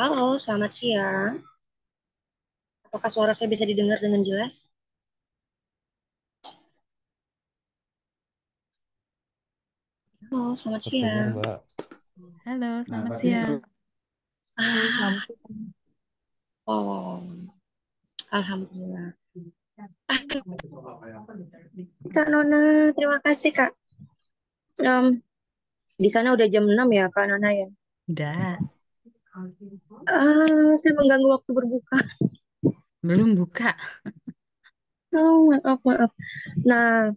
Halo, selamat siang. Apakah suara saya bisa didengar dengan jelas? Halo, selamat Terdengar, siang. Mbak. Halo, selamat siang. Halo, Ah, selamat siang. oh, alhamdulillah. Ah, Kak Nona, terima kasih Kak. Em, di sana udah jam 6 ya Kak Nona ya. Udah, Saya mengganggu waktu berbuka. belum buka. Oh, maaf, maaf. Nah,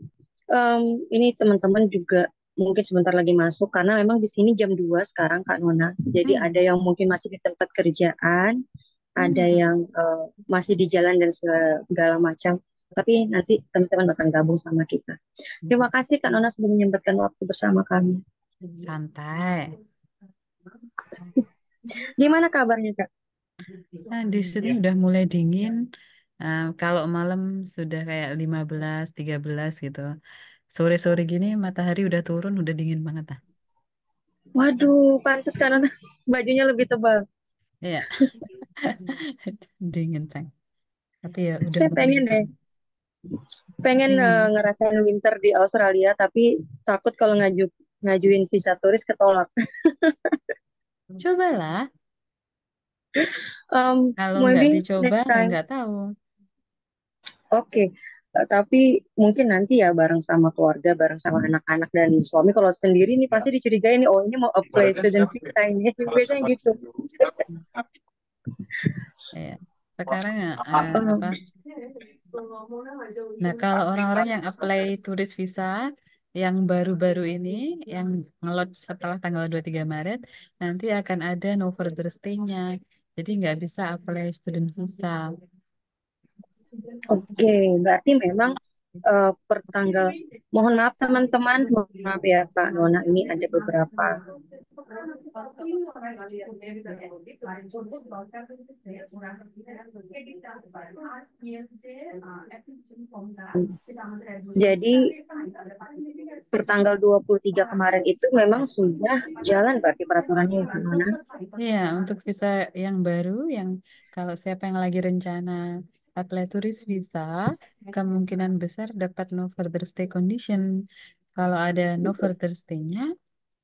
em, ini teman-teman juga mungkin sebentar lagi masuk karena memang di sini jam 2 sekarang Kak Nona. Jadi Hmm, ada yang mungkin masih di tempat kerjaan, ada hmm. yang masih di jalan dan segala macam. Tapi nanti teman-teman akan gabung sama kita. Terima kasih Kak Nona sudah menyempatkan waktu bersama kami. Santai. Gimana kabarnya Kak? Nah, di sini udah mulai dingin. Kalau malam sudah kayak 15, 13 gitu. Sore-sore gini matahari udah turun, udah dingin banget lah. Waduh, pantas Kak Nona bajunya lebih tebal. Iya, dingin, Cang. Tapi ya udah Saya pengen begini. deh, pengen Hmm. ngerasain winter di Australia, tapi takut kalau ngajuin visa turis ketolak. Cobalah. Kalau nggak Maybe dicoba next ya time. nggak tahu. Oke. Tapi mungkin nanti ya bareng sama keluarga, bareng sama anak-anak dan suami. Kalau sendiri nih pasti dicurigai nih, oh ini mau apply student visa ini. Biasanya gitu. Ya. Sekarang ya, apa? Eh, Nah, kalau orang-orang yang apply turis visa yang baru-baru ini, yang ngelot setelah tanggal 23 Maret, nanti akan ada no further stay-nya. Jadi nggak bisa apply student visa. Oke, berarti memang per tanggal, mohon maaf teman-teman, mohon maaf ya Kak Nona, ini ada beberapa. Jadi per tanggal 23 kemarin itu memang sudah jalan berarti peraturannya ya Kak Nona. Iya, untuk visa yang baru, yang kalau siapa yang lagi rencana apply turis visa, kemungkinan besar dapat no further stay condition. Kalau ada no further stay-nya,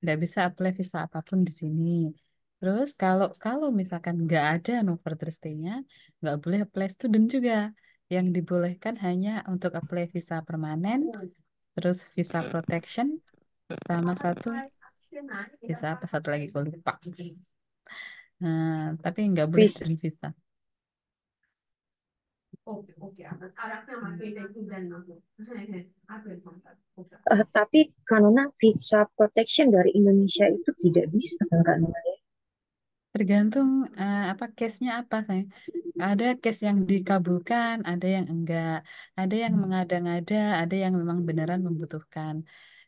nggak bisa apply visa apapun di sini. Terus kalau kalau misalkan nggak ada no further stay-nya, nggak boleh apply student juga. Yang dibolehkan hanya untuk apply visa permanen, terus visa protection, sama satu visa apa satu lagi gue lupa. Tapi nggak boleh Vis- student visa. tapi Kak Nona visa protection dari Indonesia itu tidak bisa kan Kak Nona? Tergantung apa case-nya apa sayang. Ada case yang dikabulkan, ada yang enggak, ada yang mengada-ngada, ada yang memang beneran membutuhkan.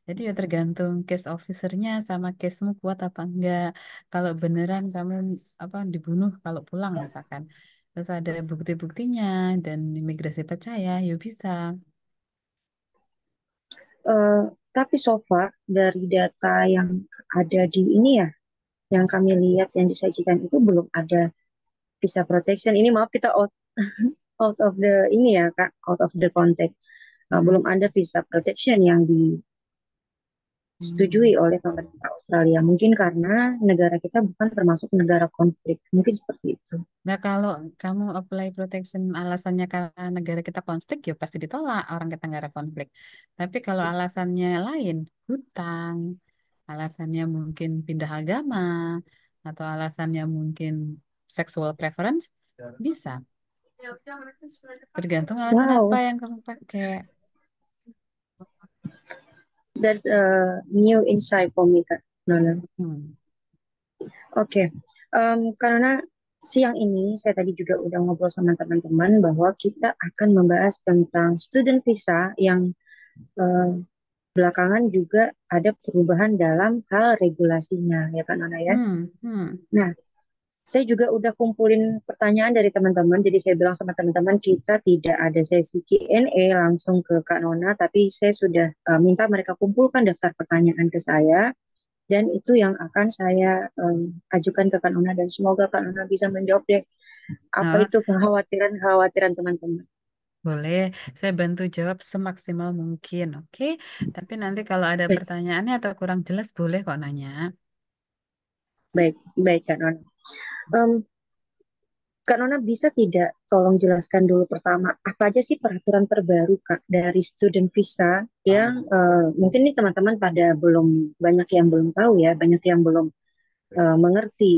Jadi ya tergantung case officernya sama casemu kuat apa enggak. Kalau beneran kamu apa dibunuh kalau pulang misalkan, terus ada bukti-buktinya dan imigrasi percaya, ya bisa. Eh, tapi so far dari data yang ada di ini ya, yang kami lihat yang disajikan itu belum ada visa protection. Ini maaf kita out of the ini ya Kak, out of the context. Hmm. Belum ada visa protection yang disetujui Hmm. oleh pemerintah Australia. Mungkin karena negara kita bukan termasuk negara konflik. Mungkin seperti itu. Nah, kalau kamu apply protection alasannya karena negara kita konflik, ya pasti ditolak orang kita negara konflik. Tapi kalau alasannya lain, hutang, alasannya mungkin pindah agama, atau alasannya mungkin sexual preference, bisa. Tergantung alasan apa Wow, yang kamu pakai. that's a new insight for me Kak Nona. Hmm. Oke, karena siang ini saya tadi juga udah ngobrol sama teman-teman bahwa kita akan membahas tentang student visa yang eh, belakangan juga ada perubahan dalam hal regulasinya, ya kan Nona ya. Hmm. Hmm. Nah, saya juga udah kumpulin pertanyaan dari teman-teman, jadi saya bilang sama teman-teman kita tidak ada sesi Q&A langsung ke Kak Nona, tapi saya sudah minta mereka kumpulkan daftar pertanyaan ke saya. Dan itu yang akan saya ajukan ke Kak Nona dan semoga Kak Nona bisa menjawab deh apa Oh, itu kekhawatiran-kekhawatiran teman-teman. boleh, saya bantu jawab semaksimal mungkin, oke? Tapi nanti kalau ada Baik, pertanyaannya atau kurang jelas, boleh kok nanya. baik, baik Kak Nona. Em, Kak Nona bisa tidak tolong jelaskan dulu pertama apa aja sih peraturan terbaru Kak dari student visa yang mungkin nih teman-teman pada belum banyak yang belum tahu ya, banyak yang belum mengerti.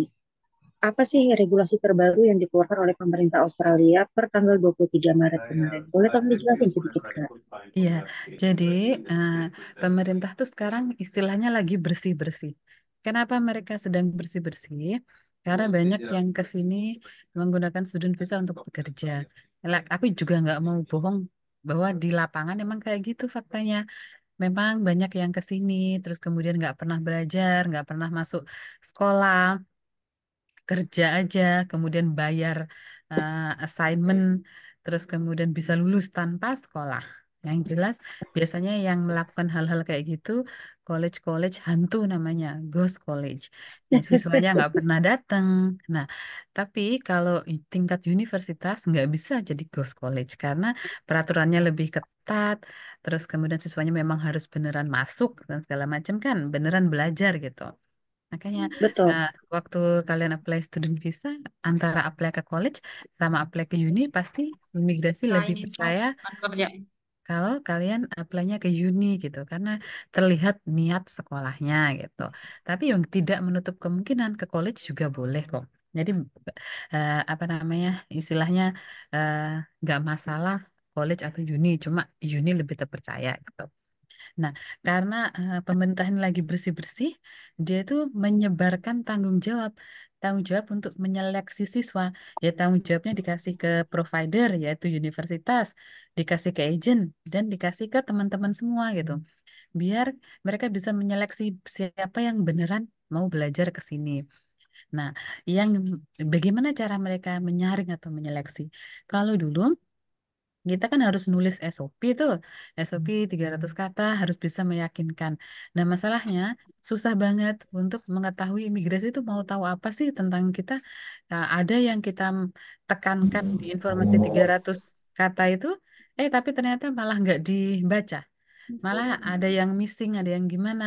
Apa sih regulasi terbaru yang dikeluarkan oleh pemerintah Australia per tanggal 23 Maret kemarin? Boleh tolong dijelasin sedikit Kak? Iya, jadi eh, pemerintah tuh sekarang istilahnya lagi bersih-bersih. Kenapa mereka sedang bersih-bersih? Karena banyak yang ke sini menggunakan student visa untuk bekerja. Aku juga nggak mau bohong bahwa di lapangan emang kayak gitu faktanya. Memang banyak yang ke sini, terus kemudian nggak pernah belajar, nggak pernah masuk sekolah, kerja aja, kemudian bayar assignment, terus kemudian bisa lulus tanpa sekolah. Yang jelas, biasanya yang melakukan hal-hal kayak gitu, college-college hantu namanya, ghost college. Nah, siswanya nggak pernah datang. Nah, tapi kalau tingkat universitas nggak bisa jadi ghost college karena peraturannya lebih ketat, terus kemudian siswanya memang harus beneran masuk dan segala macam kan, beneran belajar gitu. Makanya Betul. eh, waktu kalian apply student visa, antara apply ke college sama apply ke uni, pasti imigrasi lebih percaya kalau kalian apply-nya ke uni gitu, karena terlihat niat sekolahnya gitu. Tapi yang tidak menutup kemungkinan ke college juga boleh kok. Jadi apa namanya istilahnya eh, nggak masalah college atau uni, cuma uni lebih terpercaya gitu. Nah, karena pemerintah ini lagi bersih-bersih, dia itu menyebarkan tanggung jawab untuk menyeleksi siswa. Ya, tanggung jawabnya dikasih ke provider, yaitu universitas, dikasih ke agent, dan dikasih ke teman-teman semua gitu. Biar mereka bisa menyeleksi siapa yang beneran mau belajar ke sini. Nah, yang bagaimana cara mereka menyaring atau menyeleksi? Kalau dulu kita kan harus nulis SOP tuh. SOP 300 kata harus bisa meyakinkan. Nah, masalahnya susah banget untuk mengetahui imigrasi itu mau tahu apa sih tentang kita. Nah, ada yang kita tekankan di informasi 300 kata itu, tapi ternyata malah nggak dibaca. Malah ada yang missing, ada yang gimana.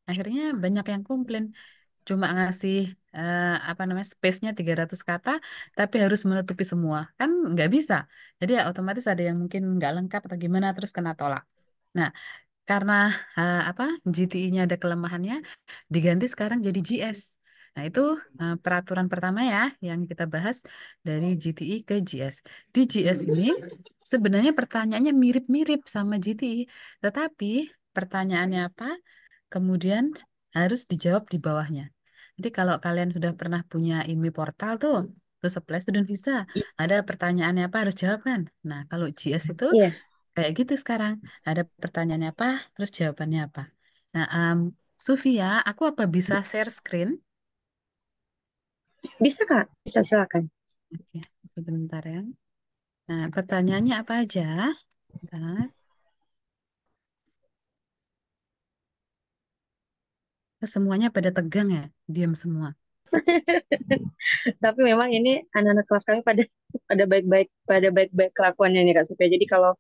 Akhirnya banyak yang komplain cuma ngasih apa namanya space-nya 300 kata tapi harus menutupi semua kan nggak bisa jadi ya otomatis ada yang mungkin nggak lengkap atau gimana terus kena tolak nah karena apa GTI-nya ada kelemahannya diganti sekarang jadi GS nah itu peraturan pertama ya yang kita bahas dari GTI ke GS di GS ini sebenarnya pertanyaannya mirip-mirip sama GTI tetapi pertanyaannya apa kemudian harus dijawab di bawahnya. Jadi kalau kalian sudah pernah punya IMI portal tuh, terus apply student visa, ada pertanyaannya apa harus jawab kan? Nah, kalau GS itu Iya, kayak gitu sekarang, ada pertanyaannya apa, terus jawabannya apa. Nah, Sufia, aku apa bisa share screen? bisa Kak, bisa silakan. Oke, sebentar ya. Nah, pertanyaannya apa aja? Bentar. Semuanya pada tegang ya, diam semua. Tapi memang ini anak-anak kelas kami pada baik-baik kelakuannya nih Kak Sofia. Jadi kalau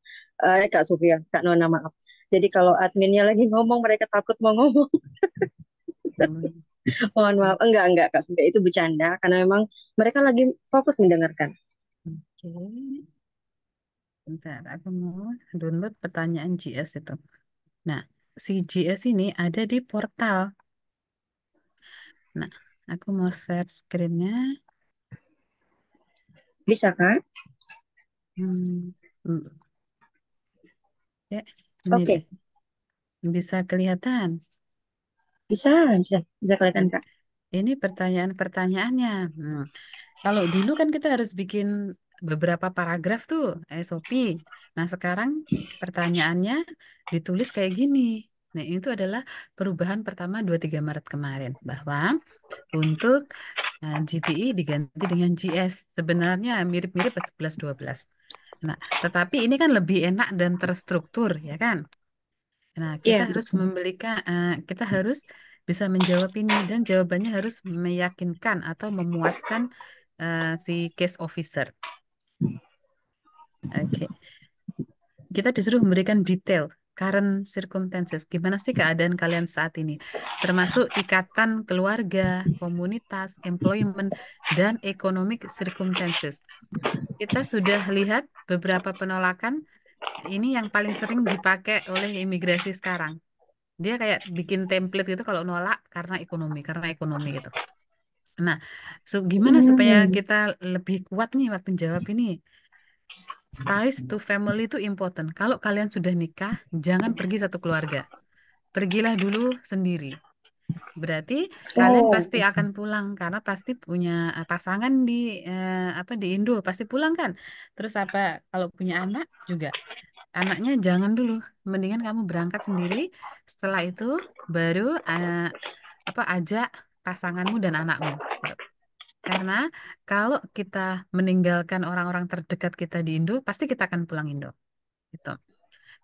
Kak Sofia, Kak Nona maaf. Jadi kalau adminnya lagi ngomong mereka takut mau ngomong. Hmm, Mohon maaf. Enggak Kak Sofia itu bercanda karena memang mereka lagi fokus mendengarkan. Oke, bentar. Aku mau download pertanyaan GS itu. Nah, si GS ini ada di portal. Nah, aku mau share screen-nya. Bisa Kak? Hmm, ya, ini deh. Oke, Bisa kelihatan. bisa, bisa, bisa kelihatan Nah, Kak. ini pertanyaan-pertanyaannya. Kalau dulu kan kita harus bikin beberapa paragraf tuh, SOP. Nah, sekarang pertanyaannya ditulis kayak gini. Nah, itu adalah perubahan pertama 23 Maret kemarin. Bahwa untuk GTI diganti dengan GS. Sebenarnya mirip-mirip 11-12. Nah, tetapi ini kan lebih enak dan terstruktur, ya kan? Nah, kita Iya, harus betul. kita harus bisa menjawab ini dan jawabannya harus meyakinkan atau memuaskan si case officer. Oke, kita disuruh memberikan detail current circumstances. Gimana sih keadaan kalian saat ini? Termasuk ikatan keluarga, komunitas, employment, dan economic circumstances. Kita sudah lihat beberapa penolakan. Ini yang paling sering dipakai oleh imigrasi sekarang. Dia kayak bikin template gitu kalau nolak karena ekonomi gitu. Nah, gimana supaya Hmm. kita lebih kuat nih waktu jawab ini? Ties to family itu important. Kalau kalian sudah nikah, jangan pergi satu keluarga. Pergilah dulu sendiri. Berarti kalian Oh, pasti akan pulang karena pasti punya pasangan di apa di Indo pasti pulang kan. Terus apa kalau punya anak juga anaknya jangan dulu, mendingan kamu berangkat sendiri. Setelah itu baru apa ajak pasanganmu dan anakmu. Gitu. Karena kalau kita meninggalkan orang-orang terdekat kita di Indo, pasti kita akan pulang Indo. Gitu.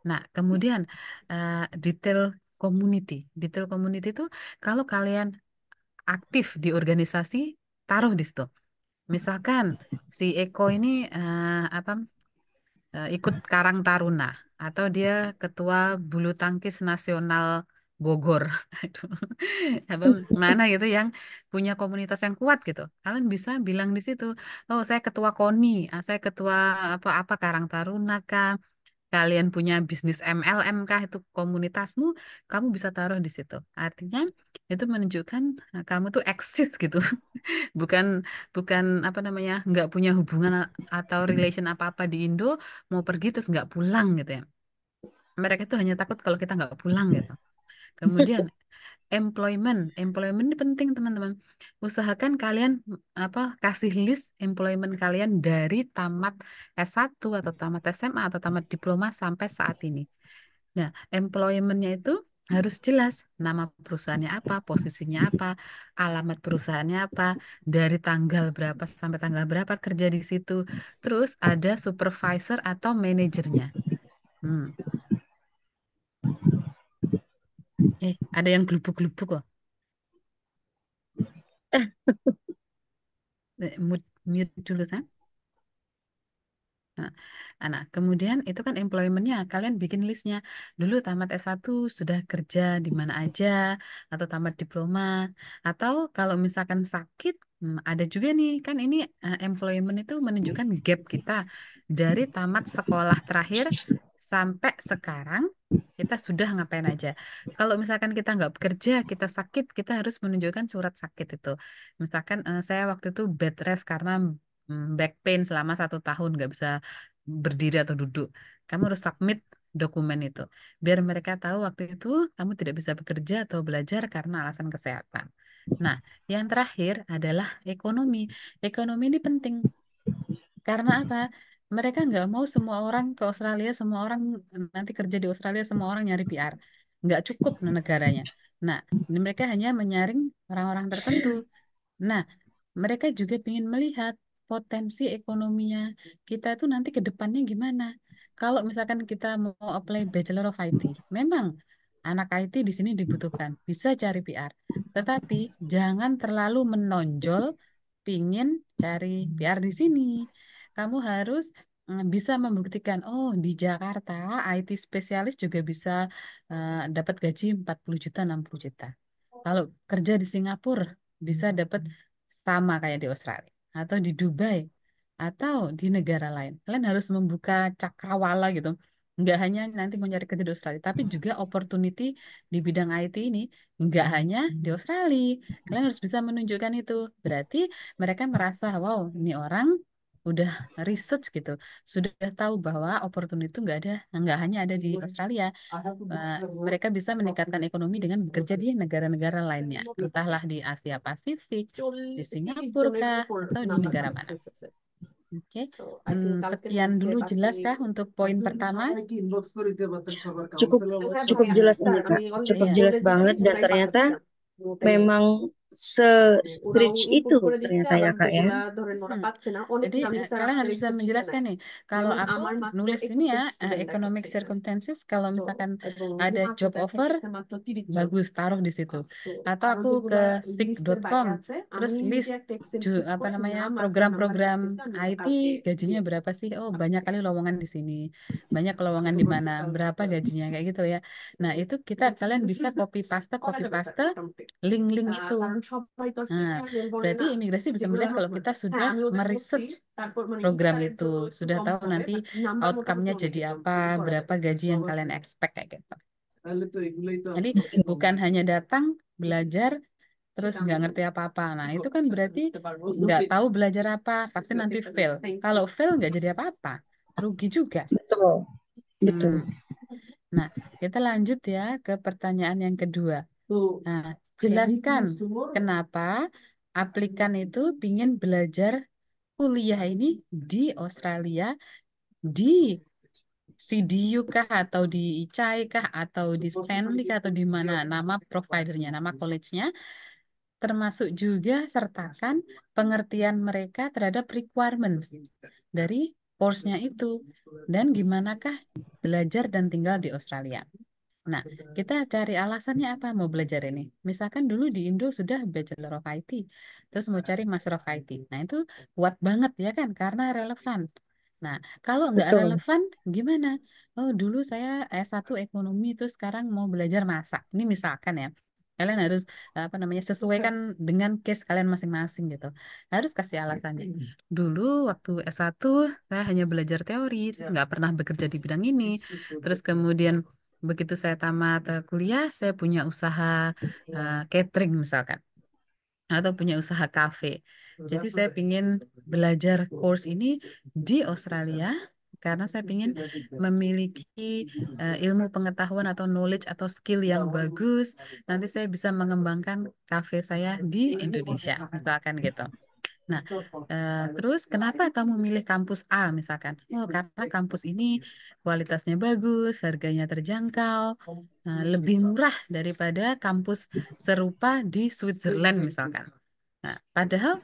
Nah, kemudian eh, detail community. Detail community itu kalau kalian aktif di organisasi, taruh di situ. Misalkan si Eko ini apa ikut Karang Taruna atau dia ketua bulu tangkis nasional Bogor. Aduh. Apa mana gitu yang punya komunitas yang kuat gitu. Kalian bisa bilang di situ, "Oh, saya ketua KONI, saya ketua apa Karang Taruna kah? Kalian punya bisnis MLM kah itu komunitasmu, kamu bisa taruh di situ. Artinya itu menunjukkan kamu tuh eksis gitu. Bukan bukan apa namanya nggak punya hubungan atau relation apa-apa di Indo, mau pergi terus nggak pulang gitu ya. Mereka itu hanya takut kalau kita nggak pulang gitu. Kemudian employment, employment ini penting teman-teman. Usahakan kalian apa kasih list employment kalian dari tamat S1 atau tamat SMA atau tamat diploma sampai saat ini. Nah, employment-nya itu harus jelas nama perusahaannya apa, posisinya apa, alamat perusahaannya apa, dari tanggal berapa sampai tanggal berapa kerja di situ. Terus ada supervisor atau manajernya. Hmm. Ada yang gelubuk-gelubuk kok. Mute, mute dulu kan? Nah, kemudian itu kan employment-nya, kalian bikin listnya. Dulu tamat S1 sudah kerja di mana aja, atau tamat diploma, atau kalau misalkan sakit, ada juga nih, kan ini employment itu menunjukkan gap kita dari tamat sekolah terakhir sampai sekarang, kita sudah ngapain aja. Kalau misalkan kita nggak bekerja, kita sakit, kita harus menunjukkan surat sakit itu. Misalkan saya waktu itu bed rest karena back pain selama 1 tahun nggak bisa berdiri atau duduk. Kamu harus submit dokumen itu. Biar mereka tahu waktu itu kamu tidak bisa bekerja atau belajar karena alasan kesehatan. Nah, yang terakhir adalah ekonomi. Ekonomi ini penting. Karena apa? Mereka nggak mau semua orang ke Australia, semua orang nanti kerja di Australia, semua orang nyari PR. Nggak cukup negaranya. Nah, ini mereka hanya menyaring orang-orang tertentu. Nah, mereka juga ingin melihat potensi ekonominya kita itu nanti ke depannya gimana. Kalau misalkan kita mau apply Bachelor of IT, memang anak IT di sini dibutuhkan, bisa cari PR. Tetapi jangan terlalu menonjol pingin cari PR di sini. Kamu harus bisa membuktikan, oh di Jakarta IT spesialis juga bisa dapat gaji 40 juta, 60 juta. Kalau kerja di Singapura bisa dapat sama kayak di Australia atau di Dubai atau di negara lain. Kalian harus membuka cakrawala gitu. Nggak hanya nanti mau nyari kerja di Australia, tapi juga opportunity di bidang IT ini nggak hanya di Australia. Kalian harus bisa menunjukkan itu. Berarti mereka merasa, wow, ini orang udah research gitu, sudah tahu bahwa opportunity itu nggak hanya ada di Australia. Eh, Mereka bisa meningkatkan ekonomi dengan bekerja di negara-negara lainnya, entahlah di Asia Pasifik, di Singapura kah, atau di negara mana. Oke, sekian dulu jelas kah untuk poin pertama? cukup cukup jelas ini Kak, cukup Iya. jelas banget dan ternyata memang se-stretch itu ternyata ya Kak ya. Jadi kalian harus bisa menjelaskan nih. Kalau aku nulis ini ya, economic circumstances, kalau misalkan ada job offer, bagus taruh di situ. Atau aku ke seek.com, terus list apa namanya program-program IT gajinya berapa sih? Oh banyak kali lowongan di sini, banyak lowongan di mana, berapa gajinya kayak gitu ya. Nah itu kalian bisa copy paste link-link itu. Nah, berarti imigrasi bisa melihat kalau kita sudah meresearch program itu, sudah tahu nanti outcome-nya jadi apa, berapa gaji yang kalian expect kayak gitu. Jadi Oke. bukan hanya datang belajar terus nggak ngerti apa-apa. Nah itu kan berarti nggak tahu belajar apa, pasti nanti fail. Kalau fail nggak jadi apa-apa, rugi juga. Betul, betul. Hmm. Nah, kita lanjut ya ke pertanyaan yang kedua. Nah, jelaskan kenapa aplikan itu ingin belajar kuliah ini di Australia, di CDU kah, atau di ICAI kah, atau di Stanley kah, atau di mana nama providernya, nama college-nya, termasuk juga sertakan pengertian mereka terhadap requirements dari course-nya itu, dan gimanakah belajar dan tinggal di Australia. Nah, kita cari alasannya apa mau belajar ini. Misalkan dulu di Indo sudah Bachelor of IT, terus mau cari Master of IT. Nah, itu kuat banget ya kan, karena relevan. Nah, kalau nggak Betul. relevan, gimana? Oh, dulu saya S1 ekonomi, terus sekarang mau belajar masak. Ini misalkan ya. Kalian harus apa namanya sesuaikan dengan case kalian masing-masing gitu. Harus kasih alasannya. Dulu waktu S1 saya hanya belajar teori, nggak pernah bekerja di bidang ini. Terus kemudian begitu saya tamat kuliah, saya punya usaha catering misalkan, atau punya usaha kafe. Jadi saya ingin belajar course ini di Australia karena saya ingin memiliki ilmu pengetahuan atau knowledge atau skill yang bagus. Nanti saya bisa mengembangkan kafe saya di Indonesia, misalkan gitu. Nah, terus kenapa kamu milih kampus A misalkan? Oh, karena kampus ini kualitasnya bagus, harganya terjangkau, lebih murah daripada kampus serupa di Switzerland misalkan. Nah, padahal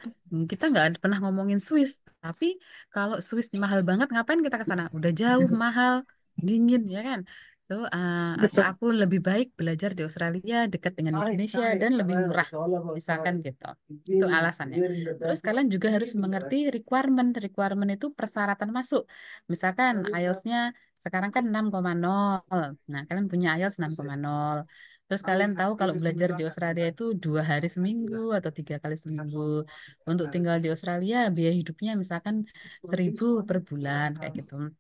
kita nggak pernah ngomongin Swiss, tapi kalau Swiss mahal banget, ngapain kita ke sana? Udah jauh, mahal, dingin, ya kan? So, apa Betul. aku lebih baik belajar di Australia dekat dengan Indonesia dan lebih murah, misalkan gitu. Itu alasannya. Terus kalian juga harus mengerti requirement. Requirement itu persyaratan masuk. Misalkan IELTS-nya sekarang kan 6,0. Nah, kalian punya IELTS 6,0. Terus kalian tahu kalau belajar di Australia itu 2 hari seminggu atau 3 kali seminggu. Untuk tinggal di Australia, biaya hidupnya misalkan 1.000 per bulan kayak gitu.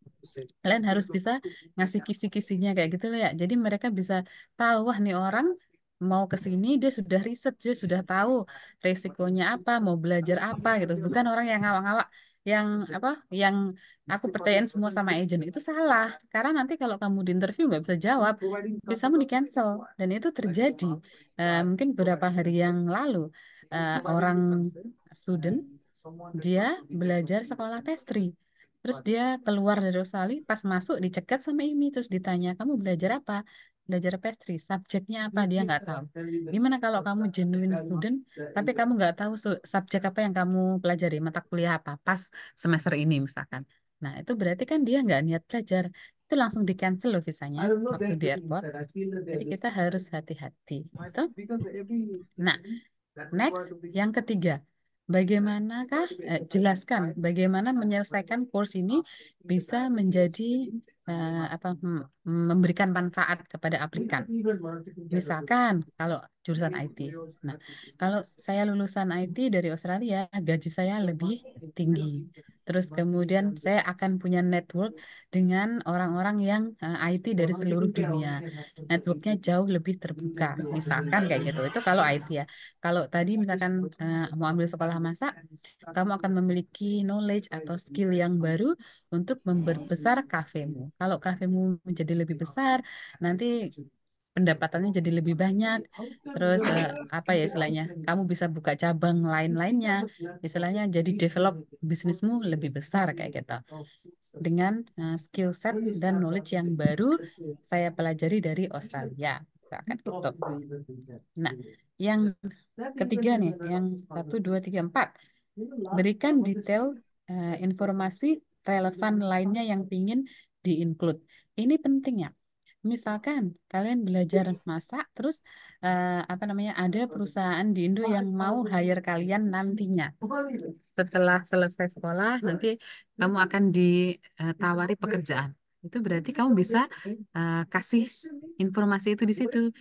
Kalian harus bisa ngasih kisi-kisinya kayak gitu loh ya. Jadi mereka bisa tahu, wah nih orang mau ke sini dia sudah riset, dia sudah tahu resikonya apa, mau belajar apa gitu. Bukan orang yang ngawak-ngawak, yang apa, yang aku percayaan semua sama agent itu salah. Karena nanti kalau kamu di interview nggak bisa jawab, visamu di cancel. Dan itu terjadi. Mungkin beberapa hari yang lalu orang student dia belajar sekolah pastry. Terus dia keluar dari Australia, pas masuk dicegat sama IMI, terus ditanya, kamu belajar apa? Belajar pastry, subjeknya apa? Dia nggak tahu. Gimana kalau kamu genuine student, tapi kamu nggak tahu subjek apa yang kamu pelajari, mata kuliah apa, pas semester ini misalkan. Nah, itu berarti kan dia nggak niat belajar. Itu langsung di-cancel loh visanya waktu di airport. Jadi kita harus hati-hati. Gitu. Nah, next, yang ketiga, bagaimanakah, jelaskan bagaimana menyelesaikan course ini bisa menjadi apa, memberikan manfaat kepada aplikan. Misalkan kalau jurusan IT. Nah, kalau saya lulusan IT dari Australia, gaji saya lebih tinggi. Terus kemudian saya akan punya network dengan orang-orang yang IT dari seluruh dunia. Networknya jauh lebih terbuka. Misalkan kayak gitu. Itu kalau IT ya. Kalau tadi misalkan mau ambil sekolah masak, kamu akan memiliki knowledge atau skill yang baru untuk memperbesar kafemu. Kalau kafemu menjadi lebih besar, nanti pendapatannya jadi lebih banyak. Terus apa ya istilahnya? Kamu bisa buka cabang lain-lainnya. Istilahnya jadi develop bisnismu lebih besar kayak gitu. Dengan skill set dan knowledge yang baru saya pelajari dari Australia. Misalkan gitu. Nah, Yang ketiga nih, yang satu, dua, tiga, empat. Berikan detail informasi relevan lainnya yang ingin di-include. Ini penting ya. Misalkan kalian belajar masak, terus apa namanya, ada perusahaan di Indo yang mau hire kalian nantinya. Setelah selesai sekolah, nanti kamu akan ditawari pekerjaan. Itu berarti kamu bisa kasih informasi itu di situ.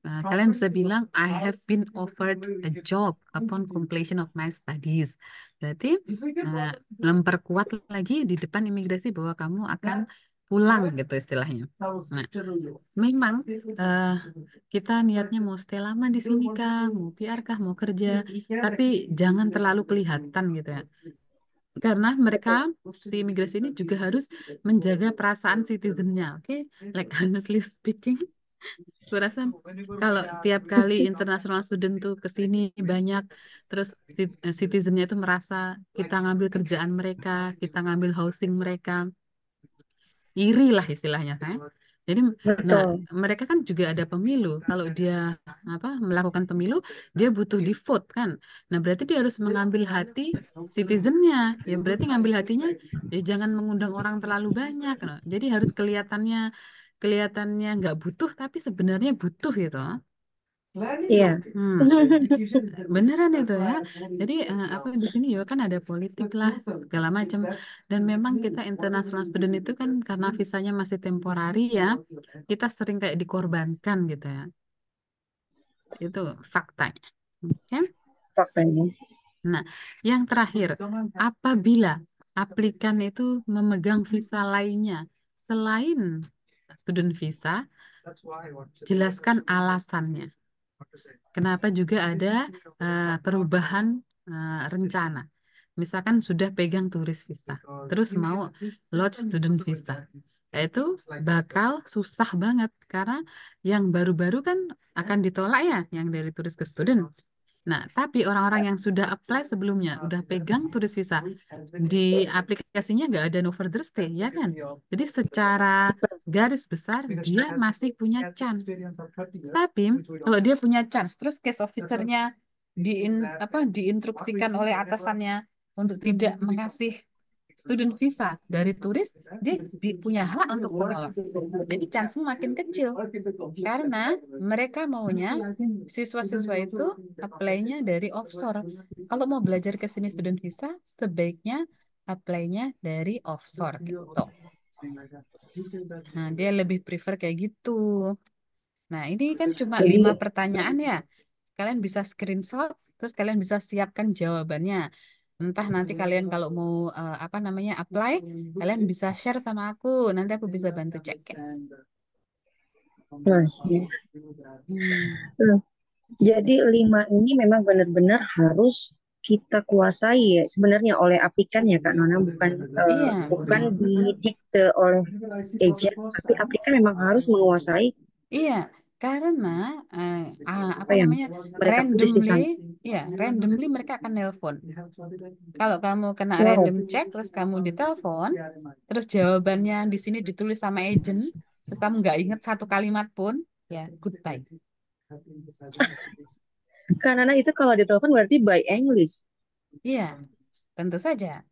Kalian bisa bilang, I have been offered a job upon completion of my studies. Berarti uh, memperkuat lagi di depan imigrasi bahwa kamu akan pulang gitu istilahnya. Nah, memang eh, kita niatnya mau stay lama di sini kah, mau PR kah, mau kerja, tapi jangan terlalu kelihatan gitu ya. Karena mereka Betul. si imigrasi ini juga harus menjaga perasaan citizennya, oke? Like honestly speaking, gue rasa kalau tiap kali international student tuh ke sini banyak, terus citizennya itu merasa kita ngambil kerjaan mereka, kita ngambil housing mereka, iri lah istilahnya kan. Jadi, nah Betul. mereka kan juga ada pemilu. Kalau dia apa melakukan pemilu, dia butuh di vote kan. Nah berarti dia harus mengambil hati citizennya. Ya berarti ngambil hatinya, ya jangan mengundang orang terlalu banyak. Nah. Jadi harus kelihatannya nggak butuh, tapi sebenarnya butuh gitu. Iya. Hmm, beneran itu ya. Jadi apa di sini ya kan ada politik lah segala macam. Dan memang kita international student itu kan karena visanya masih temporari ya, kita sering kayak dikorbankan gitu ya. Itu faktanya. Oke. Faktanya. Nah, yang terakhir, apabila aplikan itu memegang visa lainnya selain student visa, jelaskan alasannya. Kenapa juga ada perubahan rencana. Misalkan sudah pegang turis visa, terus mau lodge student visa. Itu bakal susah banget karena yang baru-baru kan akan ditolak ya, yang dari turis ke student. Nah, tapi orang-orang yang sudah apply sebelumnya, udah pegang turis visa, di aplikasinya nggak ada no further stay, ya kan? Jadi secara garis besar dia masih punya chance. Tapi kalau dia punya chance, terus case officernya diinstruksikan oleh atasannya untuk tidak mengasih student visa dari turis, dia punya hak untuk menolak. Jadi chance-mu makin kecil karena mereka maunya siswa-siswa itu apply-nya dari offshore. Kalau mau belajar ke sini student visa, sebaiknya apply-nya dari offshore gitu. Nah, dia lebih prefer kayak gitu. Nah, ini kan cuma Jadi 5 pertanyaan ya. Kalian bisa screenshot, terus kalian bisa siapkan jawabannya. Entah nanti kalian kalau mau apa namanya apply, kalian bisa share sama aku. Nanti aku bisa bantu cek. Mas, ya. Hmm, Jadi lima ini memang benar-benar harus kita kuasai ya sebenarnya oleh aplikan ya Kak Nona, bukan iya, bukan didikte oleh agent, tapi aplikan memang harus menguasai iya. Karena apa apa yang namanya mereka tulis di randomly, sana. ya randomly mereka akan nelpon. Kalau kamu kena Wow, random check, terus kamu ditelepon, terus jawabannya di sini ditulis sama agent, terus kamu nggak inget satu kalimat pun, ya goodbye. karena itu kalau ditelepon berarti by English. Iya, tentu saja.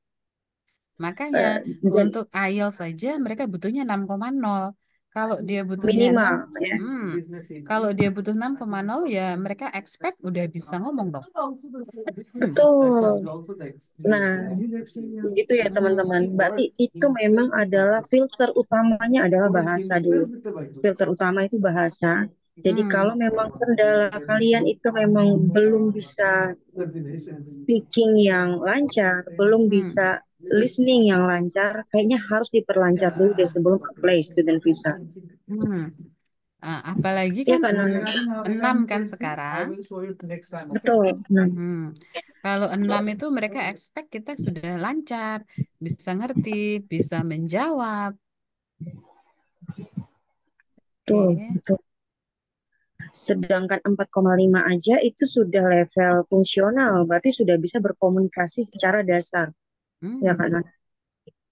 Makanya Dan untuk IELTS saja mereka butuhnya 6,0. Kalau dia butuhnya 6, minimal ya. hmm, kalau dia butuh 6,0 ya mereka expect udah bisa ngomong dong. Betul. Nah, begitu ya teman-teman. Berarti itu memang adalah filter utamanya adalah bahasa dulu. Filter utama itu bahasa. Jadi Hmm, kalau memang kendala kalian itu memang belum bisa speaking yang lancar, belum hmm, bisa listening yang lancar, kayaknya harus diperlancar dulu deh sebelum apply student visa. hmm. Apalagi Iya kan kan, Nona? 6 kan sekarang. Betul. Nah, Hmm. Kalau 6 itu mereka expect kita sudah lancar, bisa ngerti, bisa menjawab. betul, Oke. betul. Sedangkan 4,5 aja itu sudah level fungsional, berarti sudah bisa berkomunikasi secara dasar, ya Hmm. kan? Nona?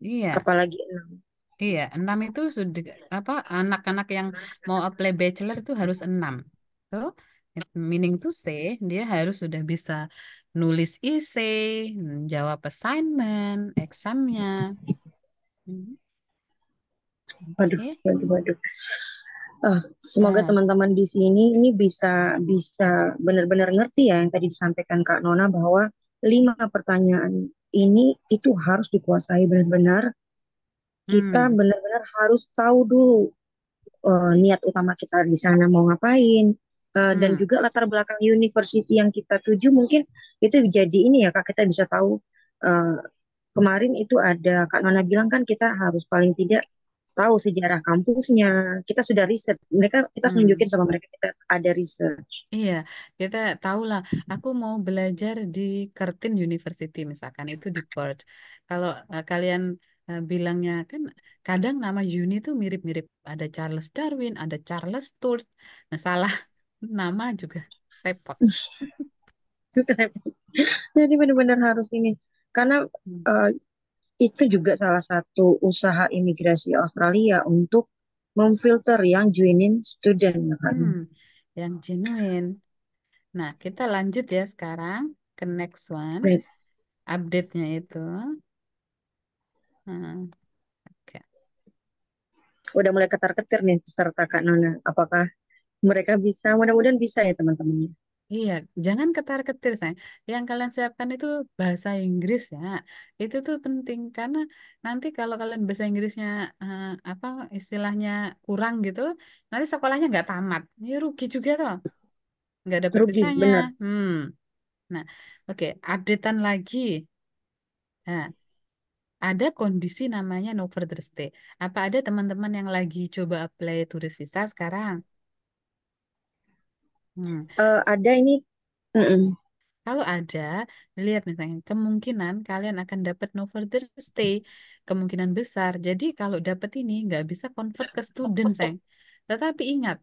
Iya. Apalagi 6. Iya, 6 itu sudah apa anak-anak yang mau apply bachelor itu harus 6. Tuh. Meaning to say, dia harus sudah bisa nulis essay, jawab assignment, examnya. Hmm, Waduh, Oke. waduh, waduh. Semoga Nah, teman-teman di sini ini bisa bisa benar-benar ngerti ya yang tadi disampaikan Kak Nona bahwa 5 pertanyaan ini itu harus dikuasai benar-benar. Kita hmm, benar-benar harus tahu dulu niat utama kita di sana mau ngapain, dan hmm, juga latar belakang university yang kita tuju mungkin itu jadi ini ya Kak, kita bisa tahu eh, kemarin itu ada Kak Nona bilang kan kita harus paling tidak tahu sejarah kampusnya. Kita sudah riset. Kita harus nunjukin hmm. sama mereka kita ada research. Iya, kita tahu lah. Aku mau belajar di Curtin University misalkan itu di Perth. Kalau kalian bilangnya kan kadang nama uni itu mirip-mirip. Ada Charles Darwin, ada Charles Sturt. Nah, salah nama juga repot. Jadi benar-benar harus ini. Karena Hmm. eh, itu juga salah satu usaha imigrasi Australia untuk memfilter yang genuine student ya Kak. Hmm, yang genuine. Nah, kita lanjut ya sekarang ke next one. Baik. Update-nya itu. Hmm, oke. Udah mulai ketar-ketir nih peserta Kak Nona. Apakah mereka bisa? Mudah-mudahan bisa ya teman-temannya. Iya, jangan ketar-ketir, sayang. Yang kalian siapkan itu bahasa Inggris ya. Itu tuh penting karena nanti kalau kalian bahasa Inggrisnya apa istilahnya kurang gitu, nanti sekolahnya nggak tamat. Ya rugi juga tuh, nggak dapet Rugi, visanya. benar. Hmm. Nah, oke, updatean lagi. Nah, ada kondisi namanya no further stay. Apa ada teman-teman yang lagi coba apply turis visa sekarang? Hmm. Ada ini. Mm-mm. Kalau ada, lihat nih sayang, kemungkinan kalian akan dapat no further stay, kemungkinan besar. Jadi kalau dapat ini nggak bisa convert ke student, sayang. Tetapi ingat,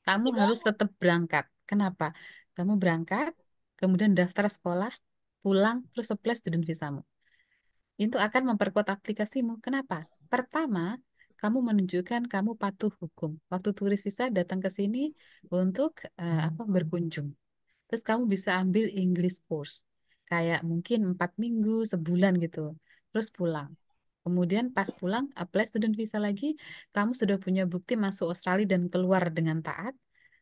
kamu harus tetap berangkat. Kenapa? Kamu berangkat, kemudian daftar sekolah, pulang, terus apply student visamu. Itu akan memperkuat aplikasimu. Kenapa? Pertama, kamu menunjukkan kamu patuh hukum. Waktu turis visa datang ke sini untuk apa berkunjung. Terus kamu bisa ambil English course. Kayak mungkin 4 minggu, sebulan gitu. Terus pulang. Kemudian pas pulang, apply student visa lagi. Kamu sudah punya bukti masuk Australia dan keluar dengan taat.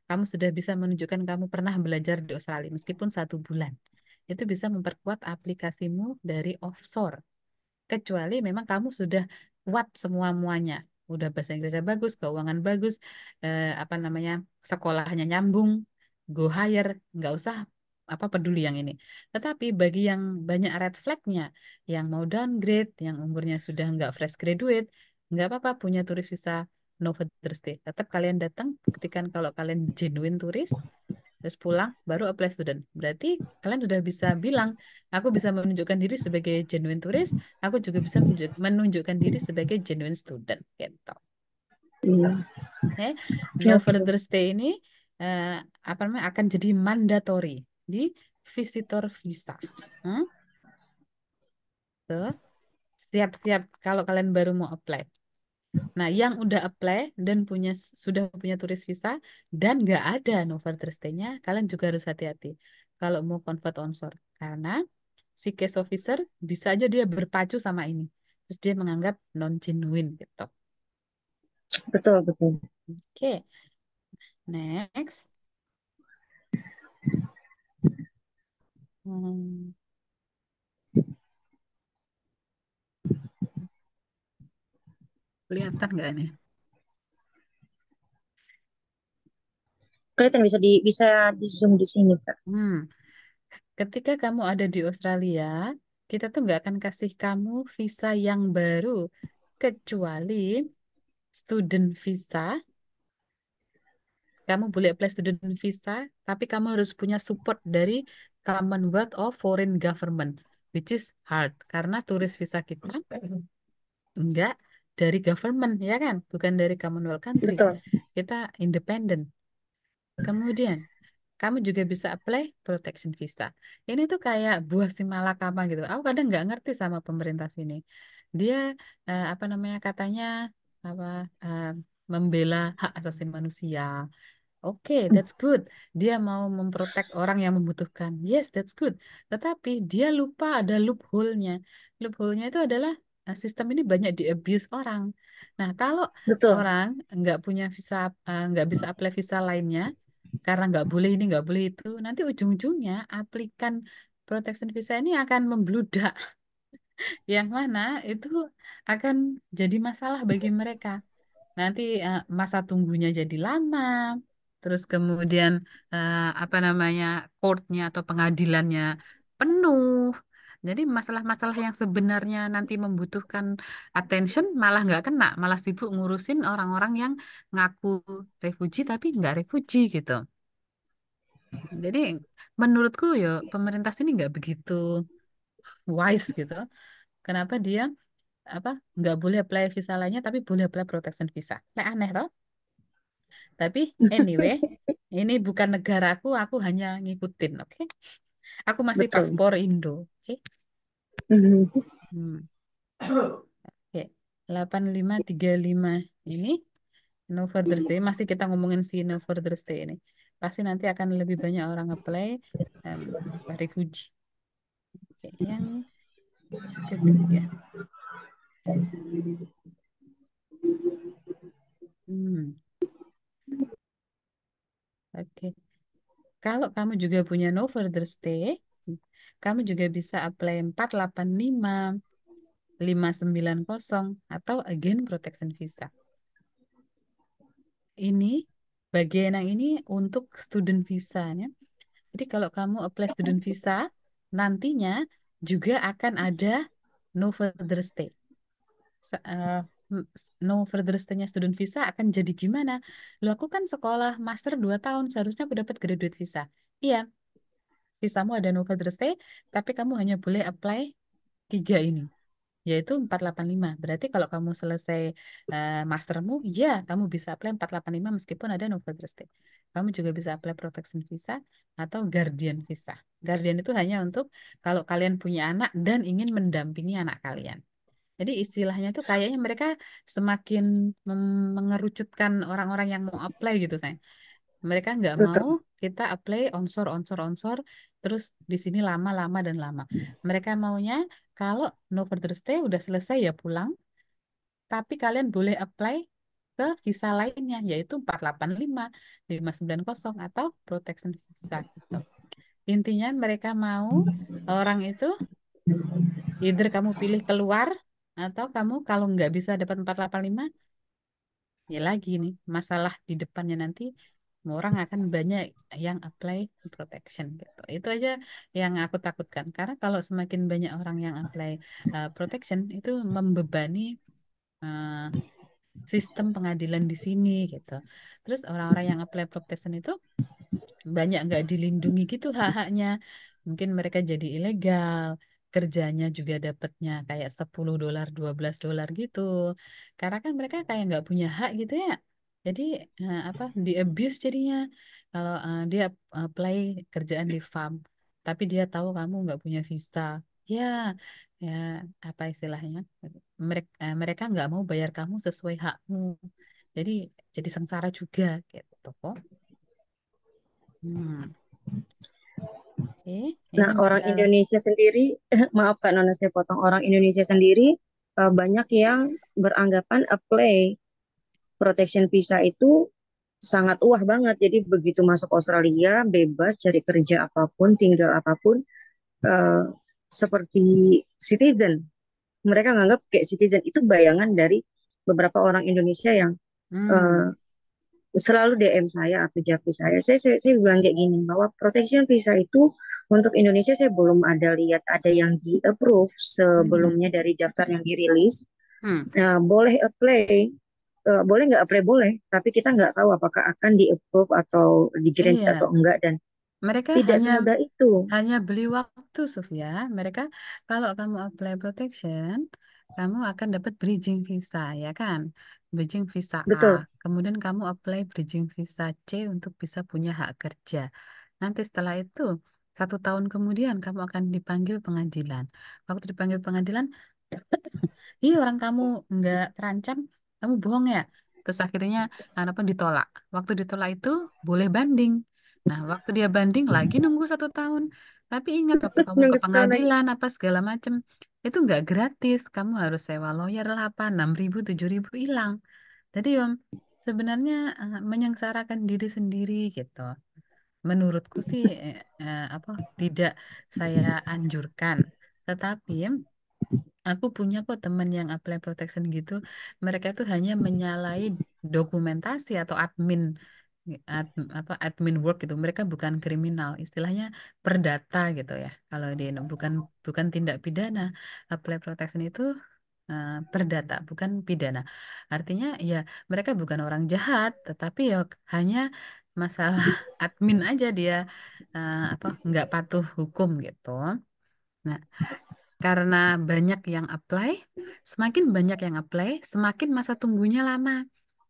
Kamu sudah bisa menunjukkan kamu pernah belajar di Australia meskipun 1 bulan. Itu bisa memperkuat aplikasimu dari offshore. Kecuali memang kamu sudah kuat semua-muanya. Udah bahasa Inggrisnya bagus, keuangan bagus, apa namanya, sekolahnya nyambung, go higher, nggak usah apa peduli yang ini. Tetapi bagi yang banyak red flag-nya, yang mau downgrade, yang umurnya sudah nggak fresh graduate, nggak apa-apa punya turis visa no further stay. Tetap kalian datang ketika kalau kalian genuine turis, terus pulang baru apply student. Berarti kalian udah bisa bilang, aku bisa menunjukkan diri sebagai genuine turis, aku juga bisa menunjukkan diri sebagai genuine student gitu. Iya. Ya, Oke, no oke. further stay ini eh, apa namanya akan jadi mandatory di visitor visa. Hmm? Tuh, siap-siap kalau kalian baru mau apply. Nah, yang udah apply dan sudah punya turis visa dan nggak ada no further stay-nya, kalian juga harus hati-hati kalau mau convert onshore karena si case officer bisa aja dia berpacu sama ini, terus dia menganggap non genuine gitu. Betul, betul. Oke, next. Hmm, kelihatan nggak nih? Kelihatan bisa di zoom di sini Kak. Hmm, ketika kamu ada di Australia, kita tuh nggak akan kasih kamu visa yang baru kecuali student visa. Kamu boleh apply student visa, tapi kamu harus punya support dari Commonwealth of Foreign Government, which is hard karena turis visa kita enggak dari government, ya kan? Bukan dari Commonwealth country. Betul. Kita independen. Kemudian, kamu juga bisa apply protection visa. Ini tuh kayak buah si malakama gitu. Aku kadang nggak ngerti sama pemerintah sini. Dia apa namanya katanya apa eh, membela hak asasi manusia, Oke, that's good. Dia mau memprotek orang yang membutuhkan. Yes, that's good. Tetapi dia lupa ada loophole-nya. Loophole-nya itu adalah sistem ini banyak di-abuse orang. Nah, kalau Betul, orang nggak punya visa, nggak bisa apply visa lainnya, karena nggak boleh ini, nggak boleh itu, nanti ujung-ujungnya aplikan protection visa ini akan membludak. Yang mana itu akan jadi masalah bagi mereka. Nanti masa tunggunya jadi lama, terus kemudian apa namanya courtnya atau pengadilannya penuh. Jadi masalah-masalah yang sebenarnya nanti membutuhkan attention malah nggak kena, malah sibuk ngurusin orang-orang yang ngaku refugee tapi nggak refugee gitu. Jadi menurutku ya pemerintah sini nggak begitu wise gitu. Kenapa dia apa nggak boleh apply visa lainnya tapi boleh apply protection visa? Lah aneh toh? Tapi anyway, ini bukan negaraku, aku hanya ngikutin, oke? Aku masih betul. paspor Indo, oke? Mhm. Hmm. Oke. 8535 ini no further stay. Masih kita ngomongin si no further stay ini. Pasti nanti akan lebih banyak orang apply em, refugee. Oke, yang ketiga. Hmm. Oke. Kalau kamu juga punya no further stay, kamu juga bisa apply 485 590 atau again protection visa. Ini bagian yang ini untuk student visa ya. Jadi kalau kamu apply student visa, nantinya juga akan ada no further stay. No further stay-nya student visa akan jadi gimana? Loh aku kan sekolah master 2 tahun, seharusnya aku dapat graduate visa. Iya, visamu ada no further stay, tapi kamu hanya boleh apply 3 ini, yaitu 485. Berarti kalau kamu selesai mastermu, ya kamu bisa apply 485 meskipun ada no further stay. Kamu juga bisa apply protection visa atau guardian visa. Guardian itu hanya untuk kalau kalian punya anak dan ingin mendampingi anak kalian. Jadi istilahnya tuh kayaknya mereka semakin mengerucutkan orang-orang yang mau apply gitu, saya. Mereka nggak mau Betul. kita apply onsor, onsor, onsor, terus di sini lama, lama, dan lama. Mereka maunya kalau no further stay udah selesai ya pulang, tapi kalian boleh apply ke visa lainnya, yaitu 485, 590, atau protection visa gitu. Intinya mereka mau orang itu, either kamu pilih keluar, atau kamu kalau nggak bisa dapat 485, ya lagi nih, masalah di depannya nanti orang akan banyak yang apply protection gitu. Itu aja yang aku takutkan. Karena kalau semakin banyak orang yang apply protection, itu membebani eh, sistem pengadilan di sini gitu. Terus orang-orang yang apply protection itu banyak nggak dilindungi gitu hak-haknya. Mungkin mereka jadi ilegal, kerjanya juga dapatnya kayak $10, $12 gitu. Karena kan mereka kayak nggak punya hak gitu ya. Jadi apa di abuse jadinya. Kalau dia apply kerjaan di farm, tapi dia tahu kamu nggak punya visa, ya, ya apa istilahnya? Mereka nggak mau bayar kamu sesuai hakmu. Jadi jadi sengsara juga gitu kok. Hmm. Oke, Nah, ini orang masalah. Indonesia sendiri, maaf Kak Nona saya potong, orang Indonesia sendiri banyak yang beranggapan apply protection visa itu sangat wah banget. Jadi begitu masuk Australia, bebas cari kerja apapun, tinggal apapun, eh, seperti citizen. Mereka nganggap kayak citizen itu bayangan dari beberapa orang Indonesia yang Hmm, eh, selalu DM saya atau japri saya. Saya bilang kayak gini, bahwa protection visa itu untuk Indonesia saya belum ada lihat ada yang di approve hmm, sebelumnya dari daftar yang dirilis. hmm. Boleh apply, boleh nggak apply boleh, tapi kita nggak tahu apakah akan di approve atau di grant atau Iya, enggak, dan mereka tidak hanya semudah itu. hanya beli waktu, Sofia. Mereka kalau kamu apply protection, kamu akan dapat bridging visa, ya kan? Bridging visa A. Betul. Kemudian kamu apply bridging visa C untuk bisa punya hak kerja. Nanti setelah itu, 1 tahun kemudian kamu akan dipanggil pengadilan. Waktu dipanggil pengadilan, ih orang kamu nggak terancam, kamu bohong ya? terus akhirnya apa ditolak. Waktu ditolak itu boleh banding. Nah, waktu dia banding lagi nunggu 1 tahun. Tapi ingat waktu kamu ke Nunggu setahun lagi. pengadilan apa segala macem itu nggak gratis. Kamu harus sewa lawyer lah apa 6.000 7.000 hilang. Jadi Om, sebenarnya menyengsarakan diri sendiri gitu. Menurutku sih apa tidak saya anjurkan. Tetapi aku punya kok teman yang apply protection gitu. Mereka tuh hanya menyalahi dokumentasi atau apa admin work gitu. Mereka bukan kriminal, istilahnya perdata gitu ya. Kalau di bukan bukan tindak pidana. Apply protection itu perdata, bukan pidana. Artinya ya mereka bukan orang jahat, tetapi ya hanya masalah admin aja dia apa nggak patuh hukum gitu. Nah, karena banyak yang apply, semakin banyak yang apply, semakin masa tunggunya lama.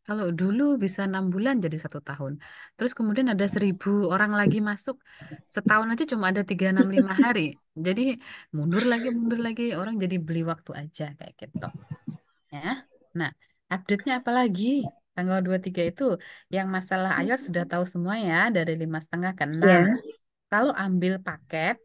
Kalau dulu bisa 6 bulan jadi 1 tahun. Terus kemudian ada 1.000 orang lagi masuk. Setahun aja cuma ada 365 hari. Jadi mundur lagi. Orang jadi beli waktu aja kayak gitu. Ya. Nah, update-nya apa lagi? Tanggal 23 itu yang masalah IELTS sudah tahu semua ya dari 5,5 ke 6. Ya, Kalau ambil paket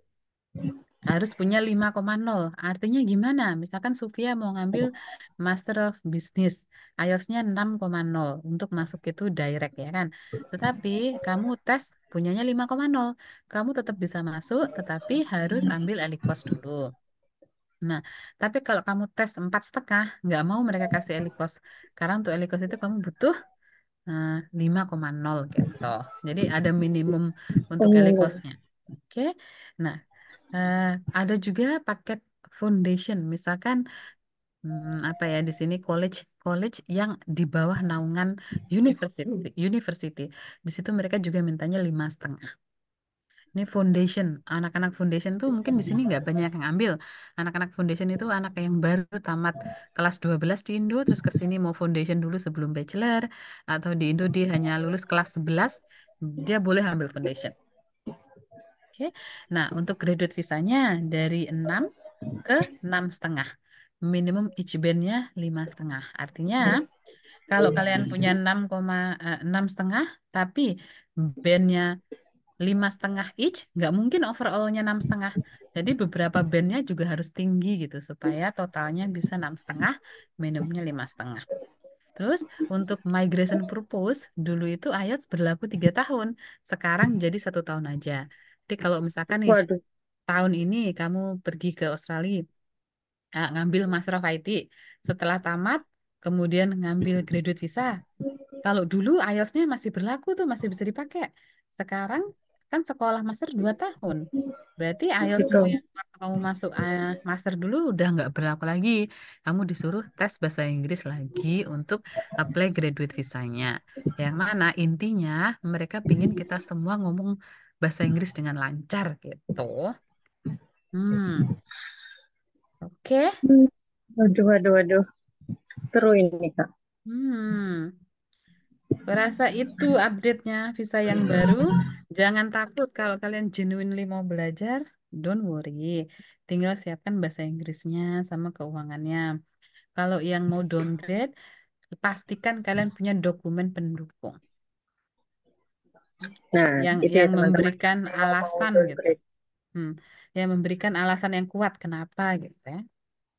harus punya 5,0. Artinya gimana? Misalkan Sofia mau ngambil Master of Business, IELTS-nya 6,0 untuk masuk itu direct ya kan. Tetapi kamu tes punyanya 5,0. Kamu tetap bisa masuk, tetapi harus ambil ELICOS dulu. Nah, tapi kalau kamu tes 4,5, nggak mau mereka kasih ELICOS. Karena untuk ELICOS itu kamu butuh 5,0 gitu. Jadi ada minimum untuk pemilih. ELICOS-nya. Oke. Nah, Eh, ada juga paket foundation, misalkan apa ya di sini college college yang di bawah naungan university university. Di situ mereka juga mintanya 5,5. Ini foundation, anak-anak foundation tuh mungkin di sini nggak banyak yang ambil. Anak-anak foundation itu anak yang baru tamat kelas 12 di Indo, terus ke sini mau foundation dulu sebelum bachelor, atau di Indo dia hanya lulus kelas 11, dia boleh ambil foundation. Oke. Nah, untuk graduate visanya dari 6 ke 6,5. Minimum each band-nya 5,5. Artinya, kalau kalian punya 6,5, tapi band-nya 5,5 each, nggak mungkin overall-nya 6,5. Jadi beberapa band-nya juga harus tinggi gitu, supaya totalnya bisa 6,5, minimumnya 5,5. Terus untuk migration purpose, dulu itu IELTS berlaku 3 tahun, sekarang jadi 1 tahun aja. Jadi kalau misalkan nih Waduh, tahun ini kamu pergi ke Australia, ngambil Master of IT, setelah tamat, kemudian ngambil graduate visa. Kalau dulu IELTS-nya masih berlaku tuh, masih bisa dipakai. Sekarang kan sekolah master 2 tahun. Berarti IELTS-mu gitu. yang waktu kamu masuk master dulu udah nggak berlaku lagi. Kamu disuruh tes bahasa Inggris lagi untuk apply graduate visanya. Yang mana intinya mereka pingin kita semua ngomong bahasa Inggris dengan lancar gitu. Hmm, oke. Hmm. Waduh, waduh, waduh. Seru ini, Kak. Hmm. Berasa itu update-nya visa yang baru. Jangan takut kalau kalian genuinely mau belajar, don't worry. Tinggal siapkan bahasa Inggrisnya sama keuangannya. Kalau yang mau downgrade, pastikan kalian punya dokumen pendukung Nah, itu ya yang teman-teman memberikan yang mau alasan gitu. downgrade. Hmm, yang memberikan alasan yang kuat kenapa gitu ya.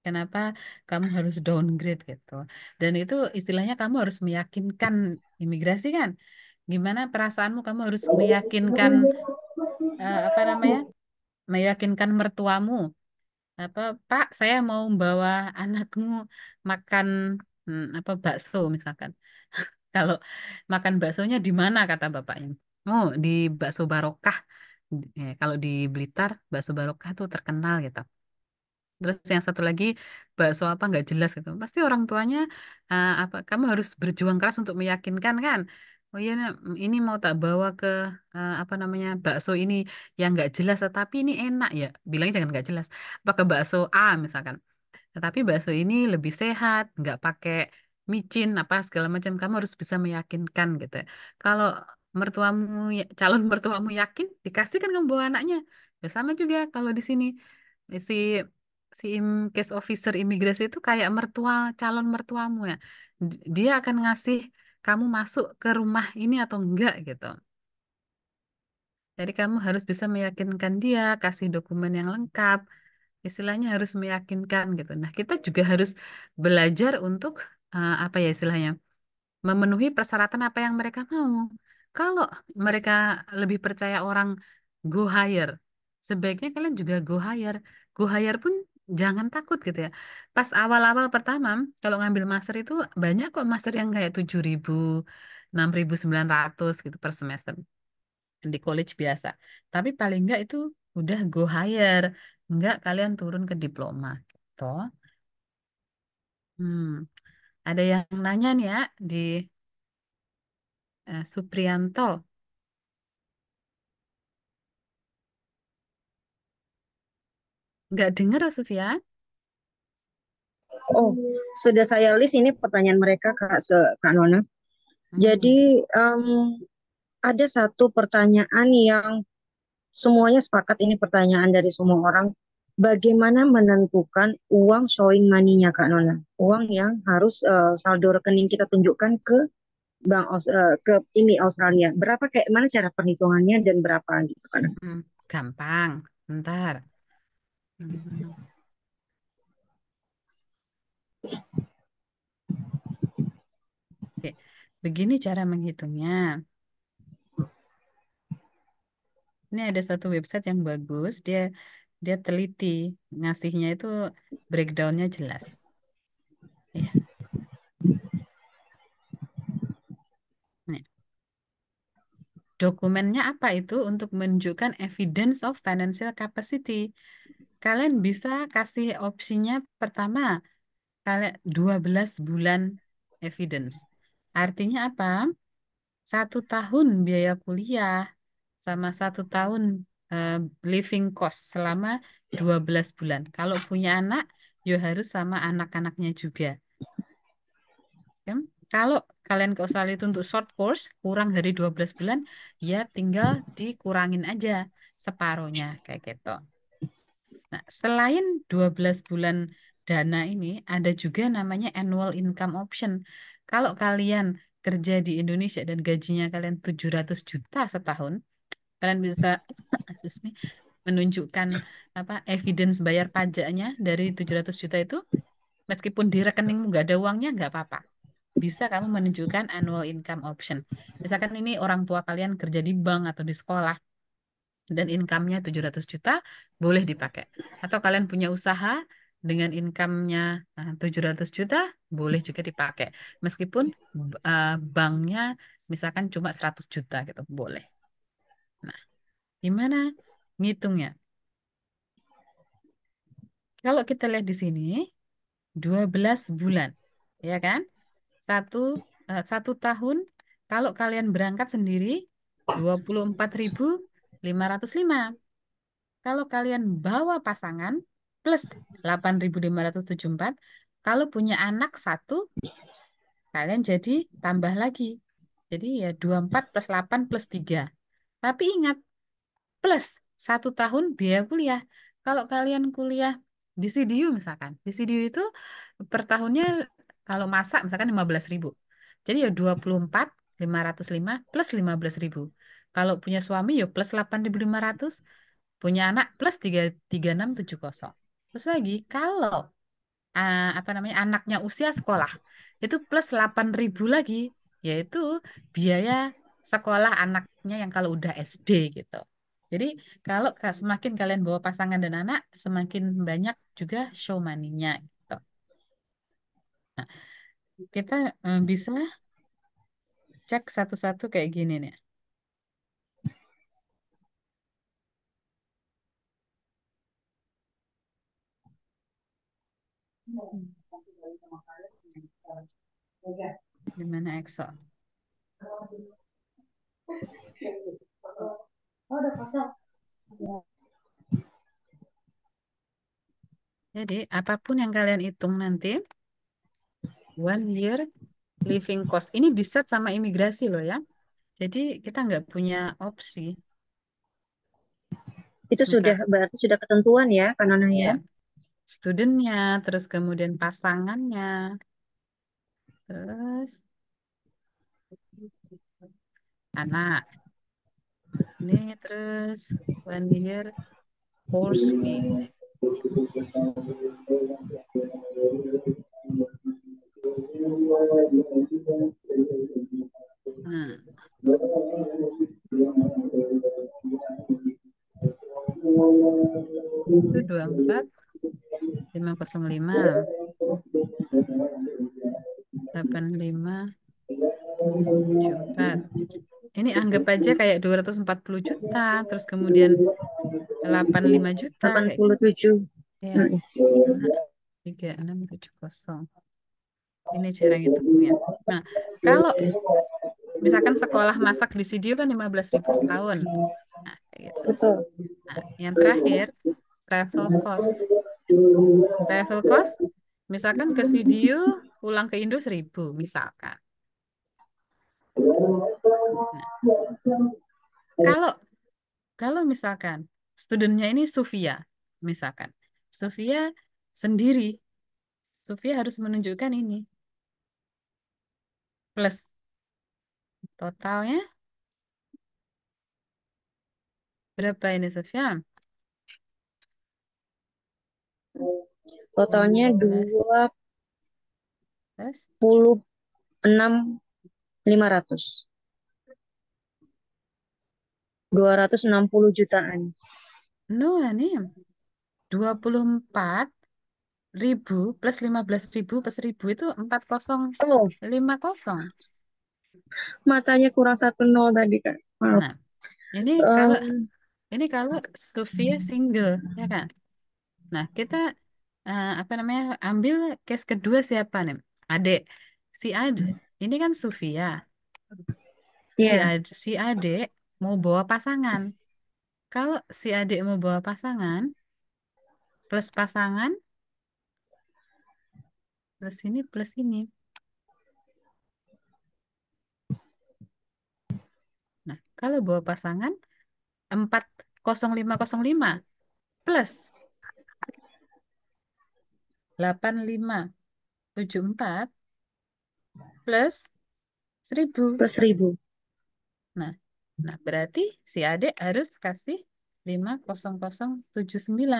Kenapa kamu harus downgrade gitu. Dan itu istilahnya kamu harus meyakinkan imigrasi kan. Gimana perasaanmu? Kamu harus meyakinkan apa namanya? Meyakinkan mertuamu. Apa, Pak, saya mau bawa anakmu makan apa bakso misalkan. Kalau makan baksonya di mana kata bapaknya? Oh, di Bakso Barokah. Kalau di Blitar, Bakso Barokah tuh terkenal gitu. Terus yang satu lagi bakso apa nggak jelas gitu. Pasti orang tuanya apa kamu harus berjuang keras untuk meyakinkan kan. Oh iya ini mau tak bawa ke apa namanya bakso ini yang nggak jelas tetapi ini enak ya. Bilangnya jangan nggak jelas. Apa ke bakso A misalkan. Tetapi bakso ini lebih sehat, nggak pakai micin apa segala macam. Kamu harus bisa meyakinkan gitu. Kalau mertuamu calon mertuamu yakin, dikasih kan kamu bawa anaknya. Ya sama juga kalau di sini si case officer imigrasi itu kayak mertua, calon mertuamu ya. Dia akan ngasih kamu masuk ke rumah ini atau enggak gitu. Jadi kamu harus bisa meyakinkan dia, kasih dokumen yang lengkap, istilahnya harus meyakinkan gitu. Nah, kita juga harus belajar untuk apa ya istilahnya, memenuhi persyaratan apa yang mereka mau. Kalau mereka lebih percaya orang go hire, sebaiknya kalian juga go hire. Go hire pun jangan takut gitu ya. Pas awal-awal pertama, kalau ngambil master itu banyak kok master yang kayak 7.000, 6.900 gitu per semester di college biasa. Tapi paling enggak itu udah go hire. Enggak kalian turun ke diploma gitu. Hmm, ada yang nanya nih ya di Suprianto. Nggak dengar, Sofia? Oh, sudah saya list ini pertanyaan mereka Kak Nona. Hmm. Jadi ada satu pertanyaan yang semuanya sepakat ini pertanyaan dari semua orang. Bagaimana menentukan uang showing money-nya Kak Nona? Uang yang harus saldo rekening kita tunjukkan ke ke ini Australia. Berapa kayak mana cara perhitungannya dan berapa gitu kan? Gampang. Bentar. Hmm. Oke. Begini cara menghitungnya. Ini ada satu website yang bagus. Dia dia teliti ngasihnya itu breakdownnya jelas. Ya. Nih. Dokumennya apa itu untuk menunjukkan evidence of financial capacity. Kalian bisa kasih opsinya pertama, kalian 12 bulan evidence. Artinya apa? 1 tahun biaya kuliah sama 1 tahun eh, living cost selama 12 bulan. Kalau punya anak, ya harus sama anak-anaknya juga. Ya. Kalau kalian ke Australia itu untuk short course, kurang dari 12 bulan, ya tinggal dikurangin aja separohnya, kayak gitu. Nah, selain 12 bulan dana ini, ada juga namanya annual income option. Kalau kalian kerja di Indonesia dan gajinya kalian 700 juta setahun, kalian bisa excuse me, menunjukkan apa evidence bayar pajaknya dari 700 juta itu, meskipun di rekeningmu nggak ada uangnya, nggak apa-apa. Bisa kamu menunjukkan annual income option. Misalkan ini orang tua kalian kerja di bank atau di sekolah, dan income-nya 700 juta, boleh dipakai. Atau kalian punya usaha dengan income-nya 700 juta, boleh juga dipakai. Meskipun banknya misalkan cuma 100 juta gitu, boleh. Nah, gimana ngitungnya? Kalau kita lihat di sini, 12 bulan, ya kan? Satu, 1 tahun, kalau kalian berangkat sendiri, 24.505. Kalau kalian bawa pasangan plus 8.574, kalau punya anak satu, kalian jadi tambah lagi. Jadi ya 24 plus 8 plus 3. Tapi ingat, plus 1 tahun biaya kuliah. Kalau kalian kuliah di CDU misalkan, di CDU itu per tahunnya kalau masak misalkan 15.000. Jadi ya 24.505 plus 15.000. Kalau punya suami ya plus 8.500. Punya anak plus 3670. Terus lagi, kalau apa namanya anaknya usia sekolah, itu plus 8.000 lagi, yaitu biaya sekolah anaknya yang kalau udah SD gitu. Jadi kalau semakin kalian bawa pasangan dan anak, semakin banyak juga show money-nya gitu. Nah, kita bisa cek satu-satu kayak gini nih. Gimana Excel? Jadi apapun yang kalian hitung nanti, 1 year living cost. Ini di set sama imigrasi loh ya. Jadi kita nggak punya opsi. Itu sudah Misal, berarti sudah ketentuan ya, Kak Nona ya. ya, Studentnya, terus kemudian pasangannya, terus anak. Ini terus 1 year course fee. Nah, itu 24.505.84. Ini anggap aja kayak 240 juta, terus kemudian 85 juta kayak gitu. 87. Ya, Mm. 3670. Ini cara ngitungnya. Nah, kalau misalkan sekolah masak di Sidio kan 15.000 setahun. Nah, kayak gitu. Betul. Nah, yang terakhir travel cost. Travel cost, misalkan ke Sidio pulang ke Indo 1.000 misalkan. Nah, kalau kalau misalkan studentnya ini Sofia, misalkan Sofia sendiri, Sofia harus menunjukkan ini plus totalnya berapa ini Sofia? Totalnya 15 plus 26.500. 260 jutaan. no ini 24.000 plus 15.000 plus 1.000 itu Oh, 4050. matanya kurang 1 nol tadi, Kak. Maaf. Nah, ini kalau Em, ini kalau Sofia single, ya kan? Nah, kita apa namanya? Ambil case kedua siapa nih? Adik. Si Ade. Ini kan Sofia. ya, Si adik mau bawa pasangan. Kalau si adik mau bawa pasangan, plus pasangan, plus ini, plus ini. Nah, kalau bawa pasangan, 40505 plus 8574 plus 1.000. plus 1.000. Nah, nah berarti si adik harus kasih 50079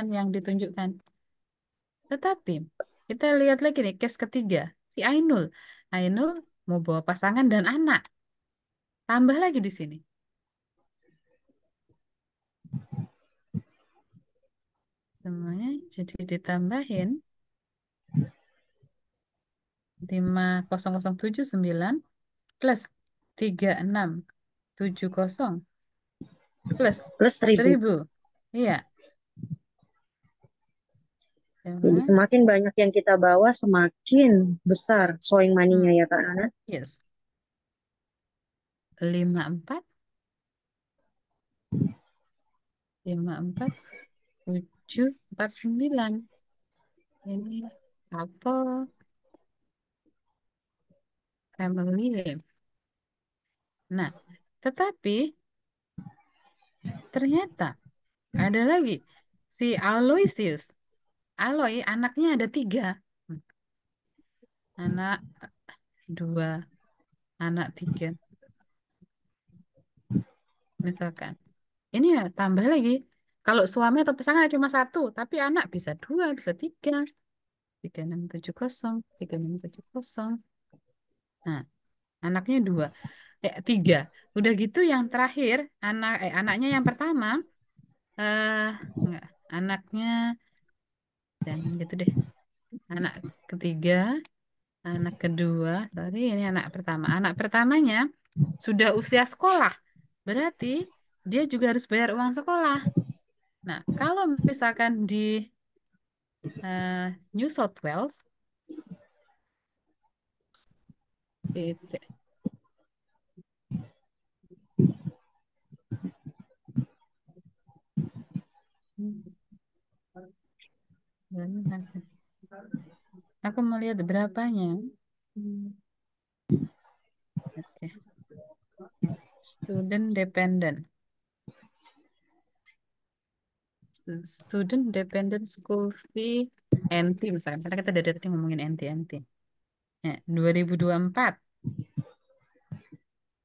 yang ditunjukkan. Tetapi kita lihat lagi nih case ketiga, si Ainul. Ainul mau bawa pasangan dan anak. Tambah lagi di sini. Semuanya jadi ditambahin 50079 plus 3670 plus Plus 1.000. 1.000. Iya, Jadi sama. semakin banyak yang kita bawa, semakin besar sewing Hmm, money-nya ya, Kak Nana. yes. 54 54 749. Ini couple family. Nah, tetapi ternyata ada lagi si Aloysius. Aloy anaknya ada 3. Anak 2, anak 3. Misalkan. Ini ya tambah lagi. Kalau suami atau pasangan cuma 1, tapi anak bisa 2, bisa 3. 3670, 3670. Nah, anaknya 2, 3. Udah gitu yang terakhir, anaknya yang pertama, eh enggak, anaknya jangan gitu deh. Anak ketiga, anak kedua, sorry ini anak pertama. Anak pertamanya sudah usia sekolah, berarti dia juga harus bayar uang sekolah. Nah, kalau misalkan di New South Wales, itu, aku mau lihat berapanya. Hmm, Oke, Student dependent, student dependent school fee. NT misalkan, karena kita dari tadi ngomongin NT. Ya, 2024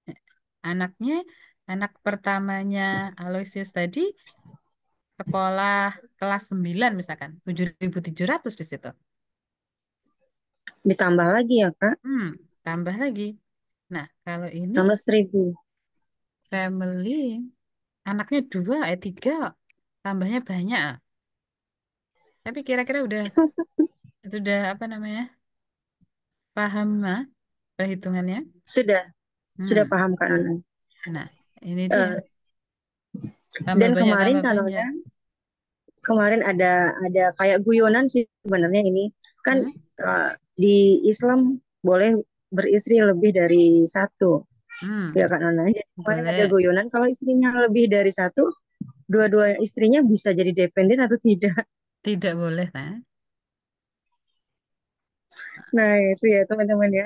ya, anaknya, anak pertamanya Aloysius tadi sekolah kelas 9 misalkan, 7.700 di situ. Ditambah lagi ya Kak, Hmm, tambah lagi. Nah, kalau ini tambah 1.000. family, anaknya dua, tiga, tambahnya banyak. Tapi kira-kira udah apa namanya, paham lah perhitungannya. Sudah, sudah Hmm, paham Kak Nona. nah ini dia, Eh, tambah dan banyak, kemarin tambah Kak banyak. Nona, kemarin ada kayak guyonan sih sebenarnya ini. Kan Hmm, di Islam boleh beristri lebih dari satu. hmm, Ya Kak Nona, jadi kemarin ada boleh, guyonan kalau istrinya lebih dari satu, dua-dua istrinya bisa jadi dependen atau tidak. tidak boleh, nah. Nah itu ya teman-teman ya.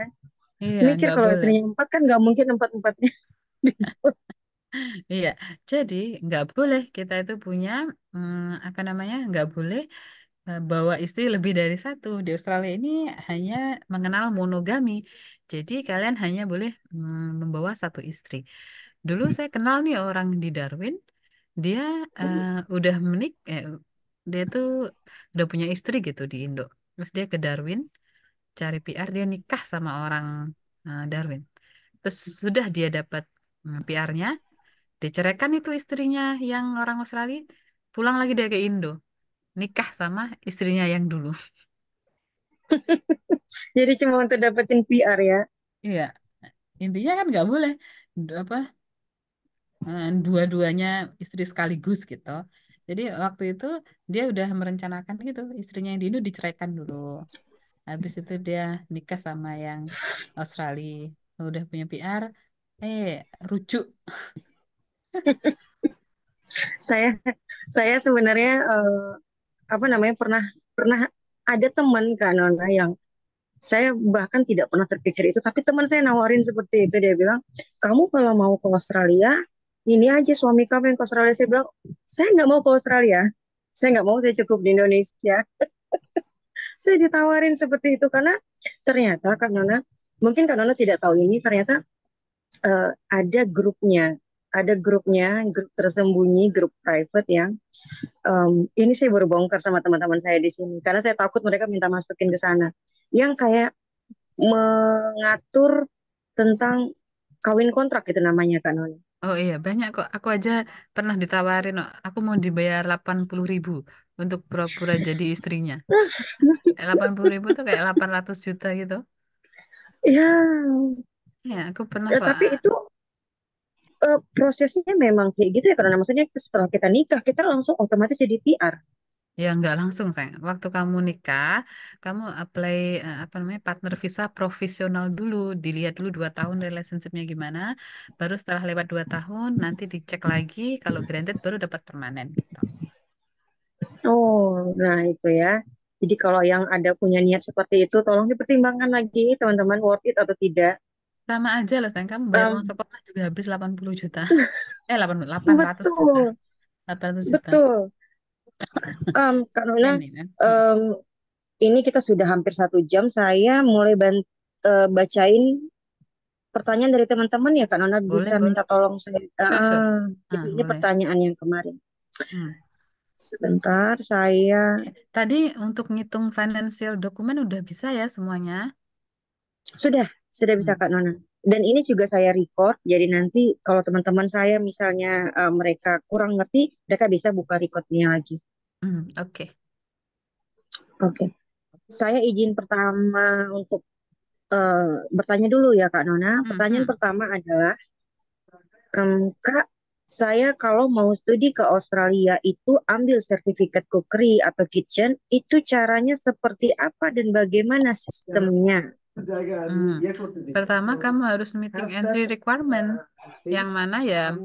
Iya, Mikir nggak kalau boleh. istrinya empat kan nggak mungkin empat-empatnya. Iya, jadi nggak boleh kita itu punya apa namanya, nggak boleh bawa istri lebih dari satu. Di Australia ini hanya mengenal monogami. Jadi kalian hanya boleh membawa satu istri. Dulu saya kenal nih orang di Darwin, dia eh, udah menik, eh, dia tuh udah punya istri gitu di Indo. Terus dia ke Darwin cari PR, dia nikah sama orang Darwin. Terus sudah dia dapat PR-nya, diceraikan itu istrinya yang orang Australia, pulang lagi dia ke Indo, nikah sama istrinya yang dulu. Jadi cuma untuk dapetin PR ya. Iya, intinya kan nggak boleh apa dua-duanya istri sekaligus gitu. Jadi waktu itu dia udah merencanakan gitu, istrinya yang di Indo diceraikan dulu. Habis itu dia nikah sama yang Australia, udah punya PR, eh rujuk. Saya saya sebenarnya apa namanya pernah pernah ada teman Kak Nona yang saya bahkan tidak pernah terpikir itu, tapi teman saya nawarin seperti itu. Dia bilang, kamu kalau mau ke Australia, ini aja suami kamu yang ke Australia. Saya bilang, saya nggak mau ke Australia. Saya nggak mau, saya cukup di Indonesia. Saya ditawarin seperti itu karena ternyata Kak Nona, mungkin Kak Nona tidak tahu ini, ternyata ada grupnya. Ada grupnya, grup tersembunyi, grup private yang ini saya baru bongkar sama teman-teman saya di sini karena saya takut mereka minta masukin ke sana. Yang kayak mengatur tentang kawin kontrak itu namanya kan Nona. Oh iya, banyak kok. Aku aja pernah ditawarin, oh, aku mau dibayar 80.000 untuk pura-pura jadi istrinya. 80.000 tuh kayak 800 juta gitu. Ya, Ya, aku pernah kok. tapi itu prosesnya memang kayak gitu ya karena maksudnya setelah kita nikah kita langsung otomatis jadi PR. Ya, nggak langsung, sayang. Waktu kamu nikah, kamu apply apa namanya, partner visa profesional dulu. Dilihat dulu 2 tahun relationshipnya gimana. Baru setelah lewat 2 tahun, nanti dicek lagi. Kalau granted, baru dapat permanen gitu. Oh, nah itu ya. Jadi kalau yang ada punya niat seperti itu, tolong dipertimbangkan lagi teman-teman worth it atau tidak. Sama aja loh, sayang. Kamu bayar uang Em, sekolah juga habis 80 juta. 800 juta. betul, 800 juta. betul. Kak Nona, Ini kan. em, ini kita sudah hampir 1 jam. Saya mulai bacain pertanyaan dari teman-teman ya Kak Nona Boleh, bisa minta boleh. tolong saya. Sure, sure. Jadi ini Boleh. pertanyaan yang kemarin. Hmm. Sebentar, saya Ya, tadi untuk ngitung financial dokumen udah bisa ya semuanya. sudah bisa Hmm. Kak Nona. Dan ini juga saya record, jadi nanti kalau teman-teman saya misalnya mereka kurang ngerti, mereka bisa buka recordnya lagi. Oke. Oke, saya izin pertama untuk bertanya dulu ya Kak Nona. Hmm, Pertanyaan hmm. pertama adalah, Kak, saya kalau mau studi ke Australia itu ambil sertifikat cookery atau kitchen, itu caranya seperti apa dan bagaimana sistemnya? Hmm. Pertama, kamu harus meeting entry requirement, yang mana ya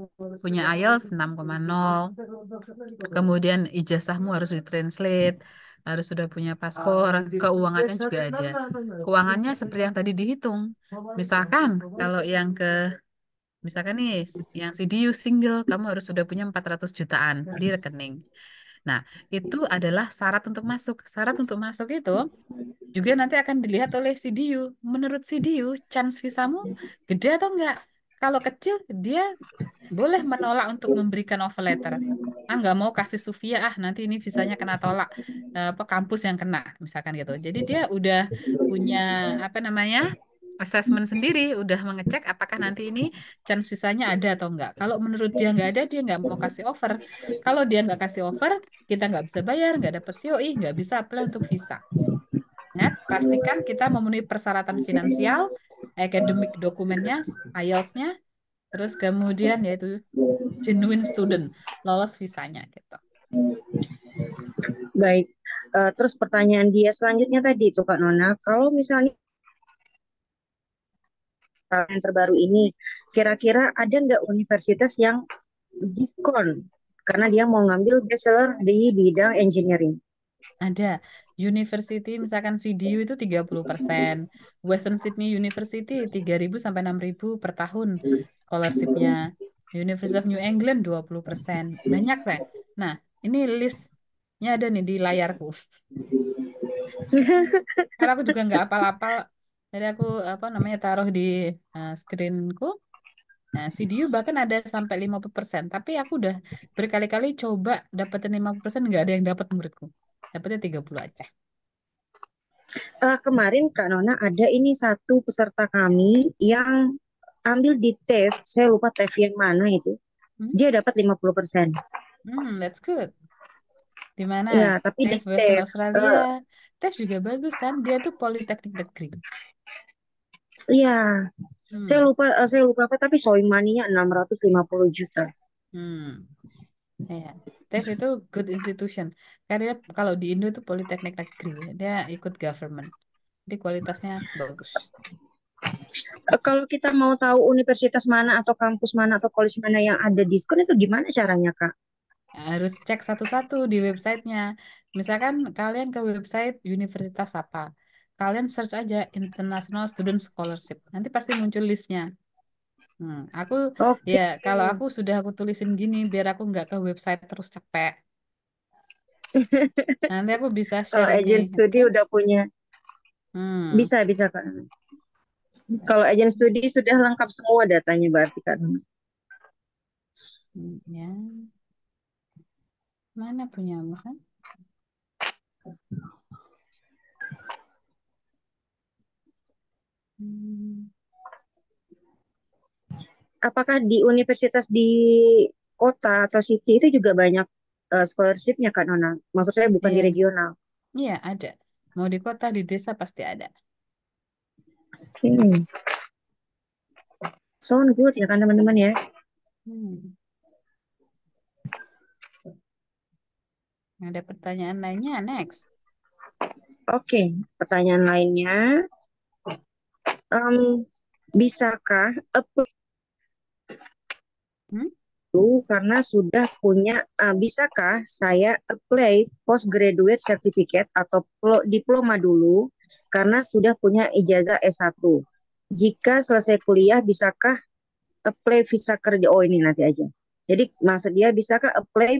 punya IELTS 6,0. Kemudian ijazahmu harus ditranslate, harus sudah punya paspor, keuangannya juga ada. Keuangannya seperti yang tadi dihitung. Misalkan kalau misalkan nih yang CDU single, kamu harus sudah punya 400 jutaan di rekening. Nah, itu adalah syarat untuk masuk. Syarat untuk masuk itu juga nanti akan dilihat oleh CDU. Menurut CDU, chance visamu gede atau enggak? Kalau kecil, dia boleh menolak untuk memberikan offer letter. Ah, nggak mau kasih Sufia, ah nanti ini visanya kena tolak. Apa kampus yang kena, misalkan gitu. Jadi dia udah punya apa namanya assessment sendiri, udah mengecek apakah nanti ini chance visanya ada atau enggak. Kalau menurut dia nggak ada, dia nggak mau kasih offer. Kalau dia nggak kasih offer, kita nggak bisa bayar, nggak dapat COI, nggak bisa apply untuk visa. Ingat, pastikan kita memenuhi persyaratan finansial, akademik dokumennya, IELTS-nya, terus kemudian yaitu genuine student, lolos visanya gitu. Baik. Terus pertanyaan dia selanjutnya tadi itu Kak Nona, kalau misalnya yang terbaru ini, kira-kira ada nggak universitas yang diskon karena dia mau ngambil bachelor di bidang engineering? Ada university, misalkan CDU itu 30%, Western Sydney University 3.000 sampai 6.000 per tahun scholarship-nya. University of New England 20%. Banyak, Reng. Nah, ini listnya ada nih di layarku. Karena aku juga nggak apal-apal, jadi aku apa namanya taruh di screenku. Nah, CDU bahkan ada sampai 50%. Tapi aku udah berkali-kali coba dapetin 50%, nggak ada yang dapat menurutku. Dapetnya 30 aja. Kemarin Kak Nona ada ini satu peserta kami yang ambil di TEF, saya lupa TEF yang mana itu, Hmm? dia dapat 50%. That's good. Di mana? Ya, tapi di TAFE Western TEF, Australia. TAFE juga bagus kan? Dia tuh Politeknik Negeri. iya, Hmm. saya lupa apa, tapi showing money-nya 650 juta. Hmm. Ya. TAFE itu good institution. Karena dia, kalau di Indo itu Politeknik Negeri. Dia ikut government. Jadi kualitasnya bagus. Kalau kita mau tahu universitas mana atau kampus mana atau college mana yang ada diskon itu gimana caranya, Kak? Harus cek satu-satu di websitenya. Misalkan kalian ke website universitas apa. Kalian search aja International Student Scholarship. Nanti pasti muncul listnya. Aku Oke. ya kalau aku sudah aku tulisin gini biar aku nggak ke website terus capek. Nanti aku bisa Kalau share ini, agent oke? studi udah punya, Hmm, bisa Kak. Kalau agent studi sudah lengkap semua datanya berarti Kak. ya mana punyamu kan? Hmm, Apakah di universitas di kota atau city itu juga banyak scholarship-nya Kak Nona? Maksud saya bukan di iya, regional. iya ada. Mau di kota di desa pasti ada. Hmm. Sound good ya kan teman-teman ya. Hmm. Ada pertanyaan lainnya? Next. Oke, pertanyaan lainnya, em, bisakah apply Hmm? karena sudah punya, bisakah saya apply postgraduate certificate atau diploma dulu karena sudah punya ijazah S1? Jika selesai kuliah, bisakah apply visa kerja? Oh ini nanti aja. Jadi maksud dia bisakah apply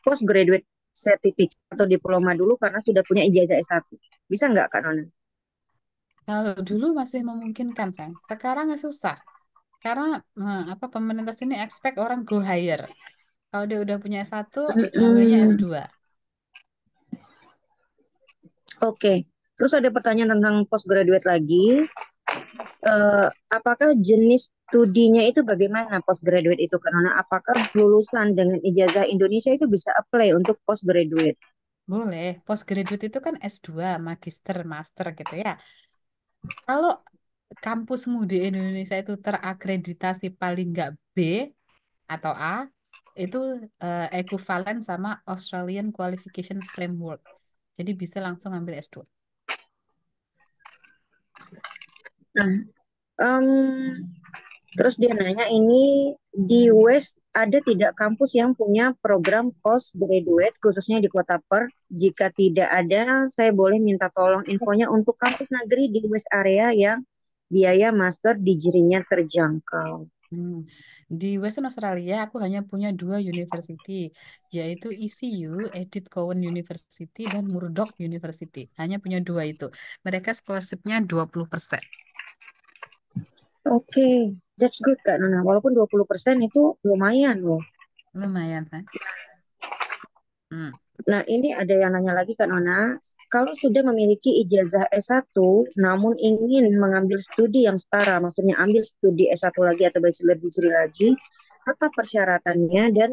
postgraduate certificate atau diploma dulu karena sudah punya ijazah S1? Bisa nggak Kak Nona? Kalau dulu masih memungkinkan kan? Sekarang nggak susah. Karena apa pemerintah sini expect orang go higher. Kalau dia udah punya S1, ngambilnya Mm-mm. S2. Oke, terus ada pertanyaan tentang postgraduate lagi. Apakah jenis studinya itu bagaimana postgraduate itu? Karena apakah lulusan dengan ijazah Indonesia itu bisa apply untuk postgraduate? Boleh, postgraduate itu kan S2, magister, master gitu ya. Kalau kampusmu di Indonesia itu terakreditasi paling nggak B atau A, itu ekuivalen sama Australian Qualification Framework. Jadi bisa langsung ambil S2. Nah, em, terus dia nanya ini di West ada tidak kampus yang punya program postgraduate khususnya di Kota Perth? Jika tidak ada, saya boleh minta tolong infonya untuk kampus negeri di West area yang biaya master digirinya terjangkau. Hmm. Di Western Australia aku hanya punya dua university, yaitu ECU, Edith Cowan University, dan Murdoch University. Hanya punya dua itu. Mereka scholarship-nya 20%. Oke, that's good Kak Nona. Walaupun 20% itu lumayan loh. Lumayan, kan? Hmm. Nah, ini ada yang nanya lagi Kak Nona. Kalau sudah memiliki ijazah S1, namun ingin mengambil studi yang setara, maksudnya ambil studi S1 lagi atau bachelor degree lagi, apa persyaratannya dan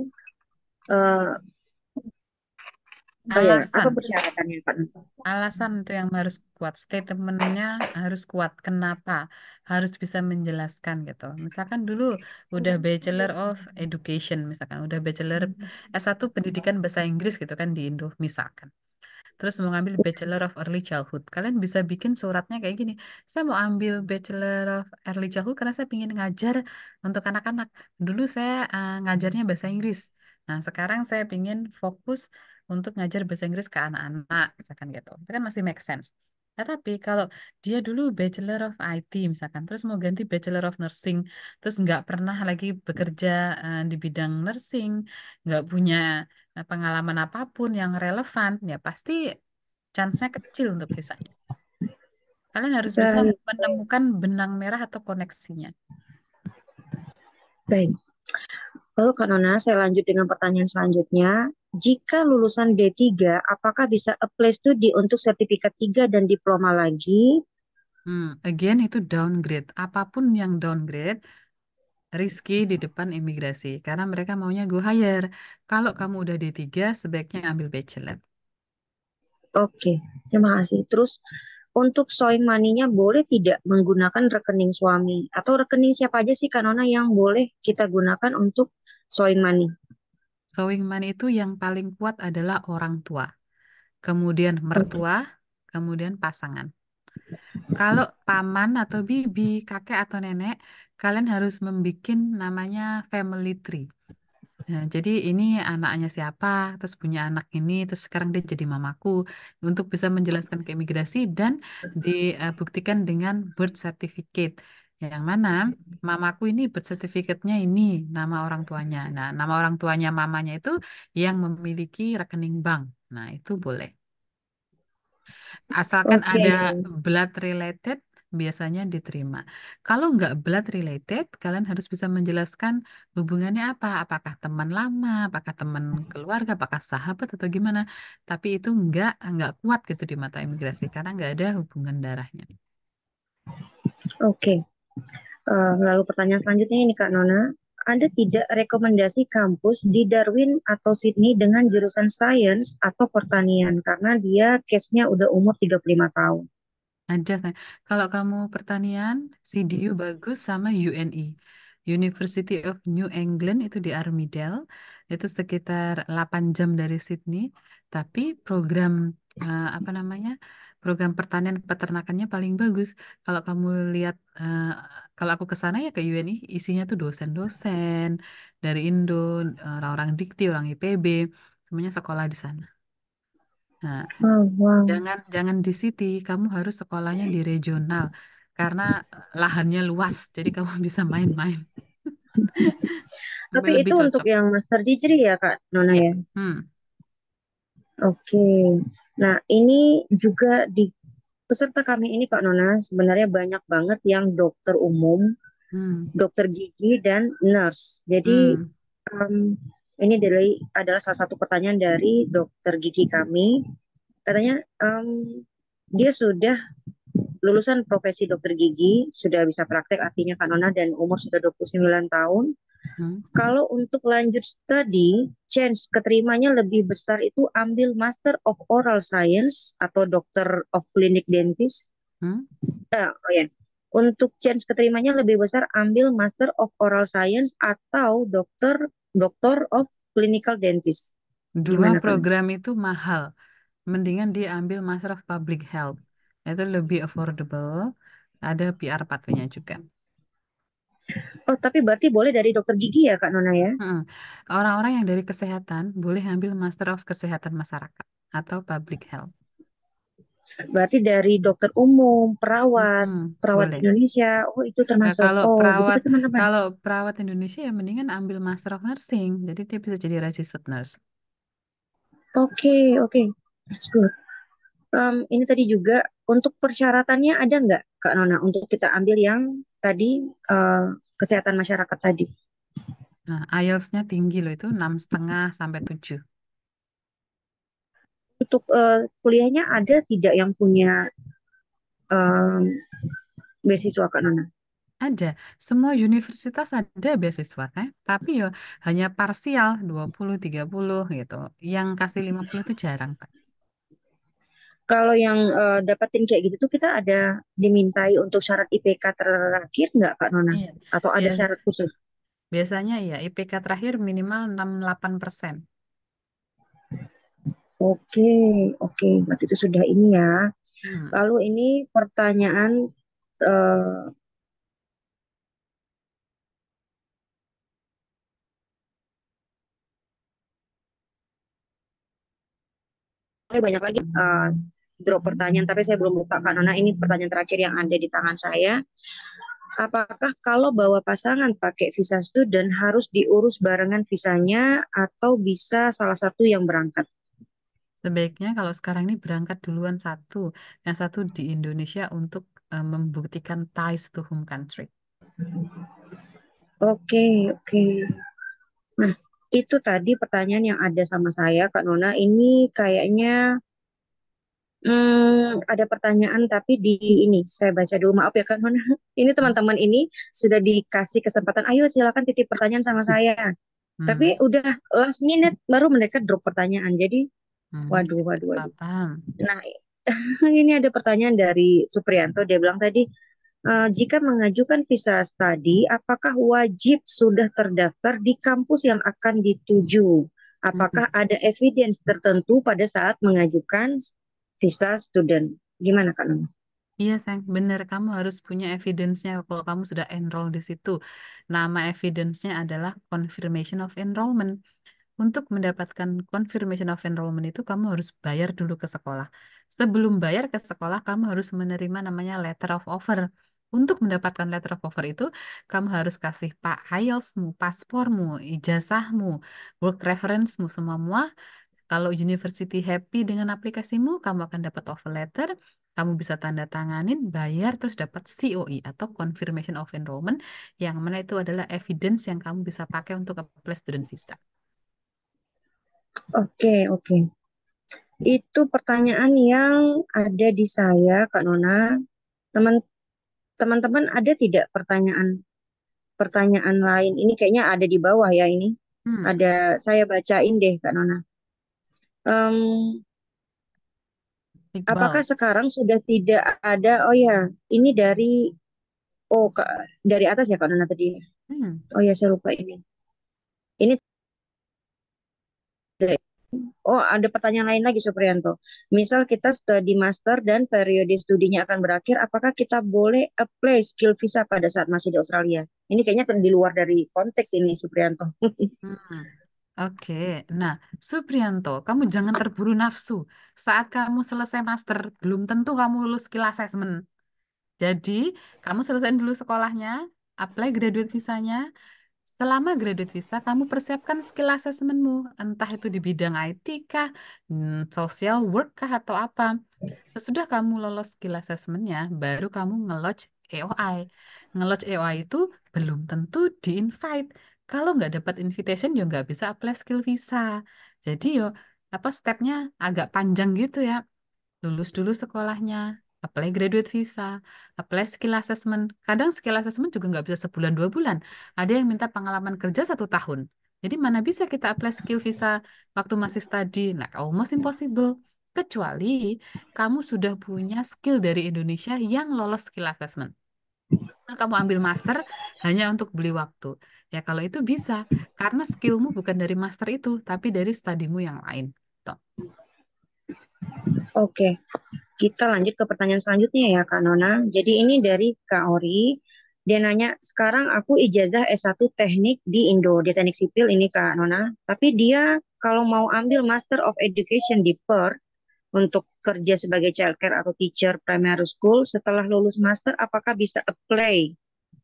eh oh ya, apa Alasan. persyaratannya Kak Nona? Alasan itu yang harus kuat, statementnya harus kuat. Kenapa? Harus bisa menjelaskan gitu. Misalkan dulu udah Bachelor of Education, misalkan udah Bachelor S1 Pendidikan Bahasa Inggris gitu kan di Indo, misalkan. Terus mau ngambil Bachelor of Early Childhood. Kalian bisa bikin suratnya kayak gini. Saya mau ambil Bachelor of Early Childhood karena saya ingin ngajar untuk anak-anak. Dulu saya ngajarnya bahasa Inggris. Nah, sekarang saya ingin fokus untuk ngajar bahasa Inggris ke anak-anak, misalkan gitu. Itu kan masih make sense. Tetapi kalau dia dulu Bachelor of IT misalkan, terus mau ganti Bachelor of Nursing, terus nggak pernah lagi bekerja di bidang nursing, nggak punya pengalaman apapun yang relevan, ya pasti chance-nya kecil untuk visanya. Kalian harus bisa Baik, menemukan benang merah atau koneksinya. baik. Lalu Kak Nona, saya lanjut dengan pertanyaan selanjutnya. Jika lulusan D3, apakah bisa apply studi untuk sertifikat 3 dan diploma lagi? Again itu downgrade. Apapun yang downgrade, risky di depan imigrasi. Karena mereka maunya go higher. Kalau kamu udah D3, sebaiknya ambil bachelor. Oke, terima kasih. Terus untuk sewing money-nya boleh tidak menggunakan rekening suami? Atau rekening siapa aja sih Kak Nona yang boleh kita gunakan untuk sewing money? Sewing money itu yang paling kuat adalah orang tua. Kemudian Oke. mertua, kemudian pasangan. Kalau paman atau bibi, kakek atau nenek, kalian harus membuat namanya family tree. Nah, jadi ini anaknya siapa, terus punya anak ini, terus sekarang dia jadi mamaku, untuk bisa menjelaskan ke imigrasi dan dibuktikan dengan birth certificate. Yang mana mamaku ini birth certificate-nya ini nama orang tuanya. Nah, nama orang tuanya mamanya itu yang memiliki rekening bank. Nah, itu boleh. Asalkan Oke. ada blood related, biasanya diterima. Kalau nggak blood related, kalian harus bisa menjelaskan hubungannya apa. Apakah teman lama, apakah teman keluarga, apakah sahabat atau gimana. Tapi itu nggak kuat gitu di mata imigrasi karena nggak ada hubungan darahnya. Oke. Lalu pertanyaan selanjutnya ini Kak Nona. Ada tidak rekomendasi kampus di Darwin atau Sydney dengan jurusan sains atau pertanian? Karena dia case-nya udah umur 35 tahun. Ada kan. Kalau kamu pertanian, CDU bagus sama UNE. University of New England itu di Armidale. Itu sekitar 8 jam dari Sydney. Tapi program apa namanya? Program pertanian peternakannya paling bagus. Kalau kamu lihat kalau aku ke sana ya ke UNI, isinya tuh dosen-dosen dari Indo, orang-orang Dikti, orang IPB, semuanya sekolah di sana. Nah, Oh, wow. jangan jangan di city, kamu harus sekolahnya di regional karena lahannya luas, jadi kamu bisa main-main. Tapi Lebih itu untuk cocok. yang master degree ya Kak Nona Ya. ya? Hmm. Oke. Nah, ini juga di peserta kami ini Kak Nona sebenarnya banyak banget yang dokter umum, Hmm. dokter gigi dan nurse. Jadi Hmm. ini adalah salah satu pertanyaan dari dokter gigi kami. Katanya dia sudah lulusan profesi dokter gigi, sudah bisa praktek artinya Kak Nona dan umur sudah 29 tahun. Hmm. Kalau untuk lanjut studi, chance keterimanya lebih besar itu ambil Master of Oral Science atau Doctor of Clinic Dentist. Hmm. Oh ya, untuk chance keterimanya lebih besar ambil Master of Oral Science atau Doctor of Clinical Dentist. Dua Gimana kan? program itu mahal. Mendingan dia ambil Master of Public Health. Itu lebih affordable. Ada PR pathway-nya juga. Oh, tapi berarti boleh dari dokter gigi ya, Kak Nona ya? Hmm. Orang-orang yang dari kesehatan boleh ambil Master of Kesehatan Masyarakat atau Public Health. Berarti dari dokter umum, perawat, perawat Boleh. Indonesia. Oh, itu Nah, termasuk. Oh, begitu teman-teman. kalau perawat Indonesia ya mendingan ambil Master of Nursing. Jadi dia bisa jadi registered nurse. Oke, oke. That's good. Ini tadi juga untuk persyaratannya ada nggak, Kak Nona, untuk kita ambil yang tadi kesehatan masyarakat tadi? Nah, IELTS-nya tinggi loh itu 6,5 sampai 7. Untuk kuliahnya ada tidak yang punya em, beasiswa, Kak Nona? Ada, semua universitas ada beasiswa, tapi ya hanya parsial 20-30 gitu. Yang kasih 50 itu jarang, Pak. Kalau yang dapetin kayak gitu tuh kita ada dimintai untuk syarat IPK terakhir nggak, Kak Nona? Iya. Atau ada Biasa, syarat khusus? biasanya ya IPK terakhir minimal 68%. Oke, oke. Berarti itu sudah ini ya. Hmm. Lalu ini pertanyaan eh, banyak lagi drop pertanyaan, tapi saya belum buka Kak Nona. Ini pertanyaan terakhir yang ada di tangan saya. Apakah kalau bawa pasangan pakai visa student harus diurus barengan visanya atau bisa salah satu yang berangkat? Sebaiknya kalau sekarang ini berangkat duluan satu, yang satu di Indonesia untuk membuktikan ties to home country. Oke, oke. Nah, itu tadi pertanyaan yang ada sama saya, Kak Nona. Ini kayaknya ada pertanyaan tapi di ini saya baca dulu. Maaf ya Kak Nona. Ini teman-teman ini sudah dikasih kesempatan. Ayo silakan titip pertanyaan sama saya. Hmm. Tapi udah last minute baru mereka drop pertanyaan. Jadi waduh, Tidak waduh, waduh. apa-apa. Nah, ini ada pertanyaan dari Supriyanto. Dia bilang tadi, jika mengajukan visa study, apakah wajib sudah terdaftar di kampus yang akan dituju? Hmm. Apakah ada evidence tertentu pada saat mengajukan visa student? Gimana Kak Nana? Iya, sayang, benar. Kamu harus punya evidence-nya kalau kamu sudah enroll di situ. Nama evidence-nya adalah confirmation of enrollment. Untuk mendapatkan confirmation of enrollment itu kamu harus bayar dulu ke sekolah. Sebelum bayar ke sekolah, kamu harus menerima namanya letter of offer. Untuk mendapatkan letter of offer itu, kamu harus kasih Pak IELTS-mu, paspormu, ijazahmu, work reference-mu, semua. Kalau university happy dengan aplikasimu, kamu akan dapat offer letter. Kamu bisa tanda tanganin, bayar, terus dapat COE atau Confirmation of Enrollment, yang mana itu adalah evidence yang kamu bisa pakai untuk apply student visa. Oke, oke. Itu pertanyaan yang ada di saya, Kak Nona. Teman teman-teman ada tidak pertanyaan lain? Ini kayaknya ada di bawah ya ini. Hmm, Ada saya bacain deh Kak Nona. Em, apakah Iqbal. sekarang sudah tidak ada? Oh ya, ini dari oh Kak, dari atas ya Kak Nona tadi. Hmm. Oh ya saya lupa ini. Ini dari- oh ada pertanyaan lain lagi Supriyanto. Misal kita studi master dan periode studinya akan berakhir, apakah kita boleh apply skill visa pada saat masih di Australia? Ini kayaknya di luar dari konteks ini Supriyanto. Hmm. Oke, nah Supriyanto, kamu jangan terburu nafsu. Saat kamu selesai master, belum tentu kamu lulus skill assessment. Jadi, kamu selesaiin dulu sekolahnya, apply graduate visanya. Selama graduate visa, kamu persiapkan skill assessmentmu, entah itu di bidang IT kah, social work kah, atau apa. Sesudah kamu lolos skill assessmentnya, baru kamu nge-lodge AOI. Nge-lodge AOI itu belum tentu di-invite. Kalau nggak dapat invitation, ya nggak bisa apply skill visa. Jadi yo, apa stepnya agak panjang gitu ya. Lulus dulu sekolahnya, apply graduate visa, apply skill assessment. Kadang skill assessment juga nggak bisa sebulan 2 bulan. Ada yang minta pengalaman kerja 1 tahun. Jadi mana bisa kita apply skill visa waktu masih study? Nah, almost impossible. Kecuali kamu sudah punya skill dari Indonesia yang lolos skill assessment. Nah, kamu ambil master hanya untuk beli waktu. Ya kalau itu bisa, karena skillmu bukan dari master itu, tapi dari studimu yang lain. Tuh. Oke, kita lanjut ke pertanyaan selanjutnya ya Kak Nona. Jadi ini dari Kak Ori. Dia nanya, sekarang aku ijazah S1 teknik di Indo, di teknik sipil ini Kak Nona. Tapi dia kalau mau ambil Master of Education di Perth, untuk kerja sebagai childcare atau teacher primary school setelah lulus master, apakah bisa apply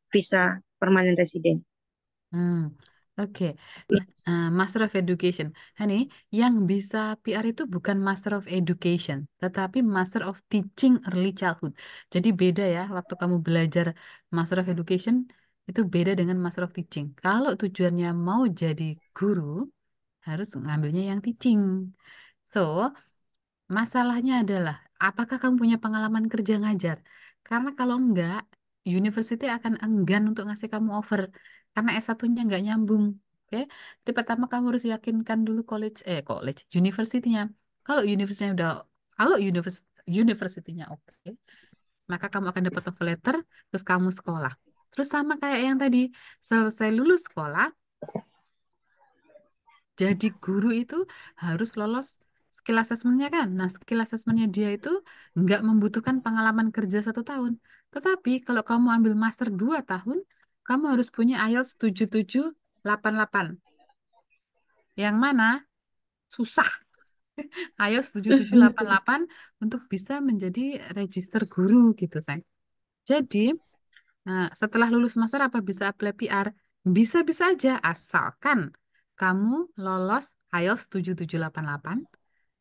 visa permanent resident? Hmm, oke. Master of Education. Hani, yang bisa PR itu bukan Master of Education, tetapi Master of Teaching Early Childhood. Jadi beda ya, waktu kamu belajar Master of Education, itu beda dengan Master of Teaching. Kalau tujuannya mau jadi guru, harus ngambilnya yang teaching. So, masalahnya adalah, apakah kamu punya pengalaman kerja ngajar? Karena kalau enggak, university akan enggan untuk ngasih kamu offer. Karena S1-nya enggak nyambung. Oke? Jadi pertama kamu harus yakinkan dulu college, university-nya. Kalau university-nya udah, kalau university-nya oke, maka kamu akan dapat offer letter, terus kamu sekolah. Terus sama kayak yang tadi, selesai lulus sekolah, jadi guru itu harus lolos skill assessment-nya kan. Nah, skill assessment-nya dia itu nggak membutuhkan pengalaman kerja 1 tahun. Tetapi kalau kamu ambil master 2 tahun, kamu harus punya IELTS 7788. Yang mana susah. IELTS 7788 untuk bisa menjadi register guru gitu, sayang. Jadi, nah, setelah lulus master apa bisa apply PR? Bisa-bisa aja, asalkan kamu lolos IELTS 7788,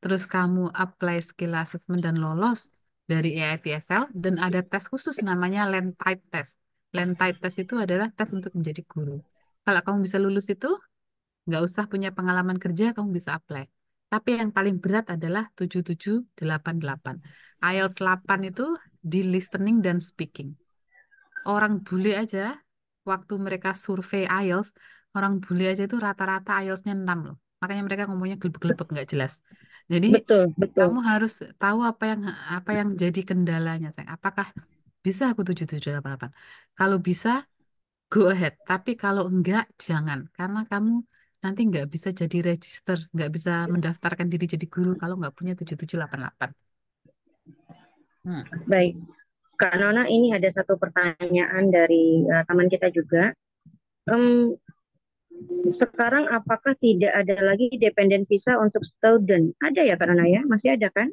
terus kamu apply skill assessment dan lolos dari EITSL, dan ada tes khusus namanya Lentide Test. Lentide Test itu adalah tes untuk menjadi guru. Kalau kamu bisa lulus itu, nggak usah punya pengalaman kerja, kamu bisa apply. Tapi yang paling berat adalah 7788. IELTS 8 itu di listening dan speaking. Orang bule aja, waktu mereka survei IELTS, orang bule aja itu rata-rata IELTS-nya 6 loh. Makanya mereka ngomongnya gelebek-gelebek nggak jelas. Jadi Betul, betul. kamu harus tahu apa yang jadi kendalanya, sayang. Apakah bisa aku 7788? Kalau bisa, go ahead. Tapi kalau enggak, jangan. Karena kamu nanti nggak bisa jadi register, nggak bisa mendaftarkan diri jadi guru kalau nggak punya 7788. Hmm. Baik. Kak Nona, ini ada satu pertanyaan dari teman kita juga. Em, Sekarang apakah tidak ada lagi dependent visa untuk student? Ada ya Kak Nona ya? Masih ada kan?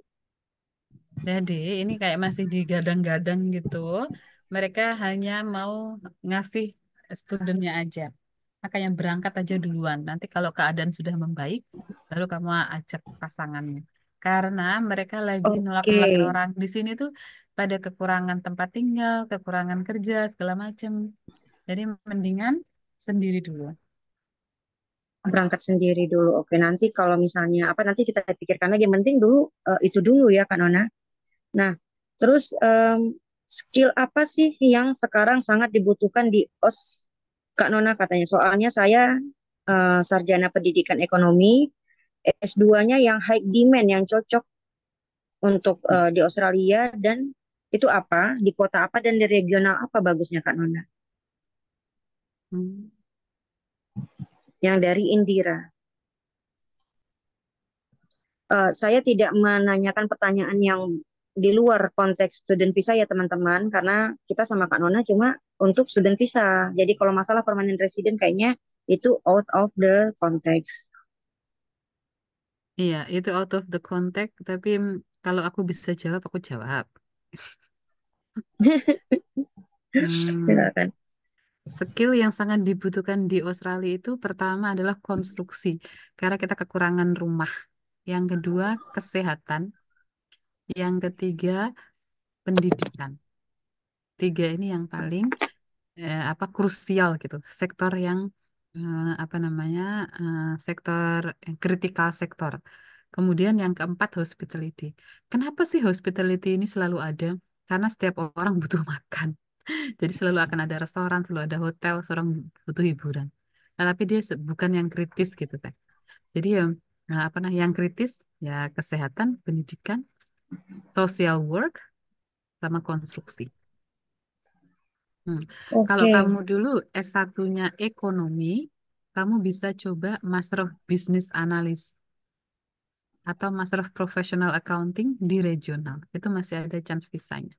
Jadi ini kayak masih digadang-gadang gitu. Mereka hanya mau ngasih studentnya aja. Makanya berangkat aja duluan. Nanti kalau keadaan sudah membaik, baru kamu ajak pasangannya. Karena mereka lagi Oke, nolak-nolakin orang di sini tuh pada kekurangan tempat tinggal, kekurangan kerja, segala macem. Jadi mendingan sendiri dulu. berangkat sendiri dulu. Oke, nanti kalau misalnya apa nanti kita pikirkan lagi. Yang penting dulu itu dulu ya Kak Nona. Nah, terus skill apa sih yang sekarang sangat dibutuhkan di OS Kak Nona katanya? Soalnya saya sarjana pendidikan ekonomi, S2-nya yang high demand, yang cocok untuk di Australia dan itu apa, di kota apa dan di regional apa bagusnya Kak Nona? Hmm. Yang dari Indira. Saya tidak menanyakan pertanyaan yang di luar konteks student visa ya teman-teman, karena kita sama Kak Nona cuma untuk student visa. Jadi kalau masalah permanent resident kayaknya itu out of the context. Iya, itu out of the context. Tapi kalau aku bisa jawab, aku jawab. Hmm. Silakan. Skill yang sangat dibutuhkan di Australia itu pertama adalah konstruksi, karena kita kekurangan rumah. Yang kedua, kesehatan. Yang ketiga, pendidikan. Tiga ini yang paling apa krusial gitu. Sektor yang apa namanya sektor kritikal sektor. Kemudian yang keempat, hospitality. Kenapa sih hospitality ini selalu ada? Karena setiap orang butuh makan. Jadi selalu akan ada restoran, selalu ada hotel, seorang butuh hiburan. Nah, tapi dia bukan yang kritis gitu, Teh. Jadi ya, apa nah, yang kritis ya kesehatan, pendidikan, social work, sama konstruksi. Hmm. Kalau Oke, kamu dulu S1-nya ekonomi, kamu bisa coba Master of Business Analyst atau Master of Professional Accounting di regional. Itu masih ada chance visanya.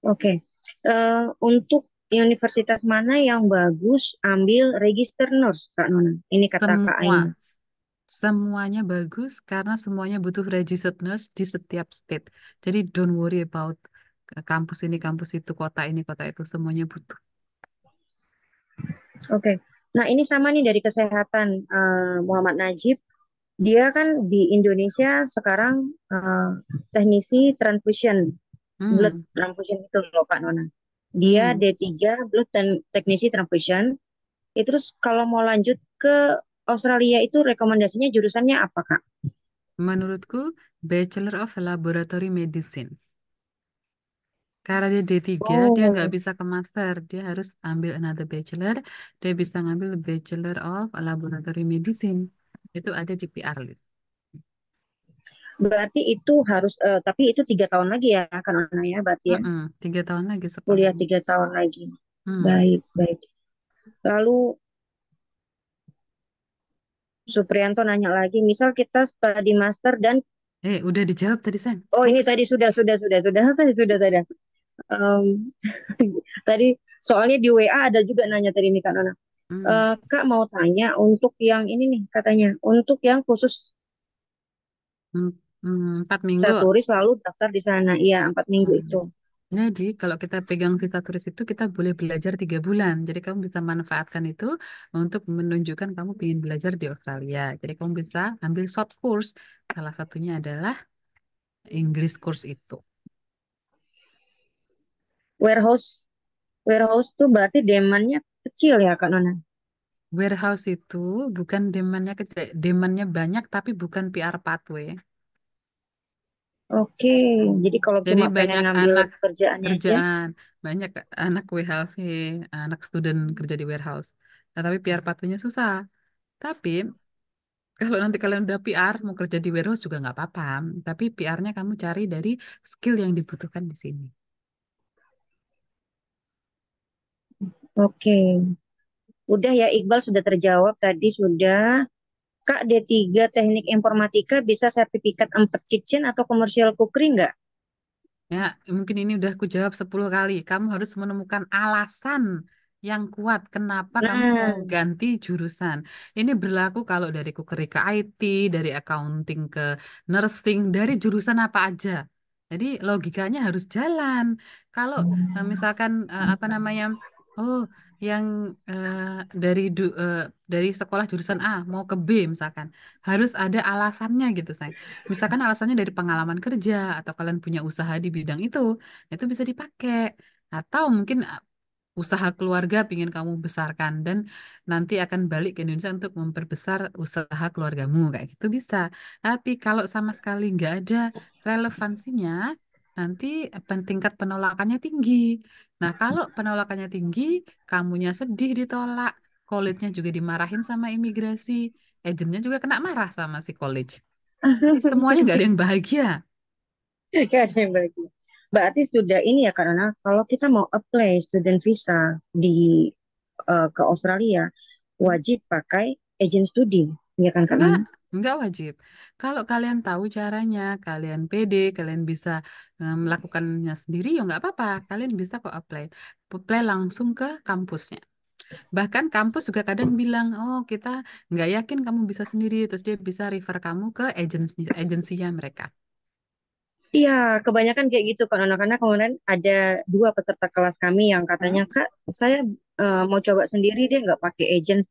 oke. Untuk universitas mana yang bagus ambil register nurse Kak Nona? Ini kata Kak Semua, Aini. Semuanya bagus karena semuanya butuh registered nurse di setiap state. Jadi don't worry about kampus ini, kampus itu, kota itu, semuanya butuh. Oke. Nah, ini sama nih dari kesehatan Muhammad Najib. Dia kan di Indonesia sekarang teknisi transfusion, blood Hmm, transfusion itu loh Kak Nona. Dia hmm. D3 blood dan teknisi transfusion. Terus kalau mau lanjut ke Australia itu rekomendasinya jurusannya apa Kak? Menurutku, Bachelor of Laboratory Medicine. Karena dia D3, dia nggak Oh, bisa ke master. Dia harus ambil another bachelor. Dia bisa ngambil Bachelor of Laboratory Medicine. Itu ada di PR list. berarti itu harus, tapi itu 3 tahun lagi ya Kak Nona ya, berarti ya. 3 tahun lagi Kuliah sekolahnya. 3 tahun lagi. Hmm. Baik, baik. Lalu Supriyanto nanya lagi, misal kita studi master dan Udah dijawab tadi, San. oh ini Next. tadi sudah saya sudah tadi. Em, tadi soalnya di WA ada juga nanya tadi nih Kak Nona. Hmm. Kak mau tanya untuk yang ini nih katanya, untuk yang khusus 4 minggu. visa turis lalu daftar di sana. Iya 4 minggu Hmm. itu. Jadi, kalau kita pegang visa turis itu, kita boleh belajar 3 bulan. Jadi, kamu bisa manfaatkan itu untuk menunjukkan kamu ingin belajar di Australia. Jadi, kamu bisa ambil short course. Salah satunya adalah English course itu. Warehouse warehouse tuh berarti demandnya kecil ya Kak Nona. Warehouse itu bukan demandnya kecil, demandnya banyak, tapi bukan PR pathway. Oke, jadi kalau Jadi, cuma pengen banyak ngambil anak pekerjaannya aja, kerjaan, banyak anak WHV, anak student kerja di warehouse. Nah, tapi PR pathway-nya susah. Tapi, kalau nanti kalian udah PR, mau kerja di warehouse juga nggak apa-apa. Tapi PR-nya kamu cari dari skill yang dibutuhkan di sini. oke. Udah ya Iqbal sudah terjawab tadi sudah. Kak D3 Teknik Informatika bisa sertifikat 4 kitchen atau commercial cookery nggak? Ya, mungkin ini udah aku jawab 10 kali. Kamu harus menemukan alasan yang kuat kenapa kamu mau Nah, ganti jurusan. Ini berlaku kalau dari cookery ke IT, dari accounting ke nursing, dari jurusan apa aja. Jadi logikanya harus jalan. Kalau misalkan apa namanya, oh, yang eh, dari dari sekolah jurusan A mau ke B misalkan, harus ada alasannya gitu, sayang. Misalkan alasannya dari pengalaman kerja atau kalian punya usaha di bidang itu bisa dipakai. Atau mungkin usaha keluarga pingin kamu besarkan dan nanti akan balik ke Indonesia untuk memperbesar usaha keluargamu kayak gitu bisa. Tapi kalau sama sekali nggak ada relevansinya, nanti tingkat penolakannya tinggi. Nah, kalau penolakannya tinggi, kamunya sedih ditolak, college-nya juga dimarahin sama imigrasi, agentnya juga kena marah sama si college. Jadi semuanya nggak ada yang bahagia. gak ada yang bagi. Berarti sudah ini ya karena kalau kita mau apply student visa di ke Australia wajib pakai agent studi, ya kan Kak Enggak, Nana? enggak wajib. Kalau kalian tahu caranya, kalian pede, kalian bisa melakukannya sendiri, ya nggak apa-apa. Kalian bisa kok apply. Apply langsung ke kampusnya. Bahkan kampus juga kadang bilang, oh kita nggak yakin kamu bisa sendiri. Terus dia bisa refer kamu ke agensinya mereka. Iya, kebanyakan kayak gitu Kak Nana. Karena kemarin ada dua peserta kelas kami yang Hah? katanya Kak, saya mau coba sendiri deh nggak pakai agent.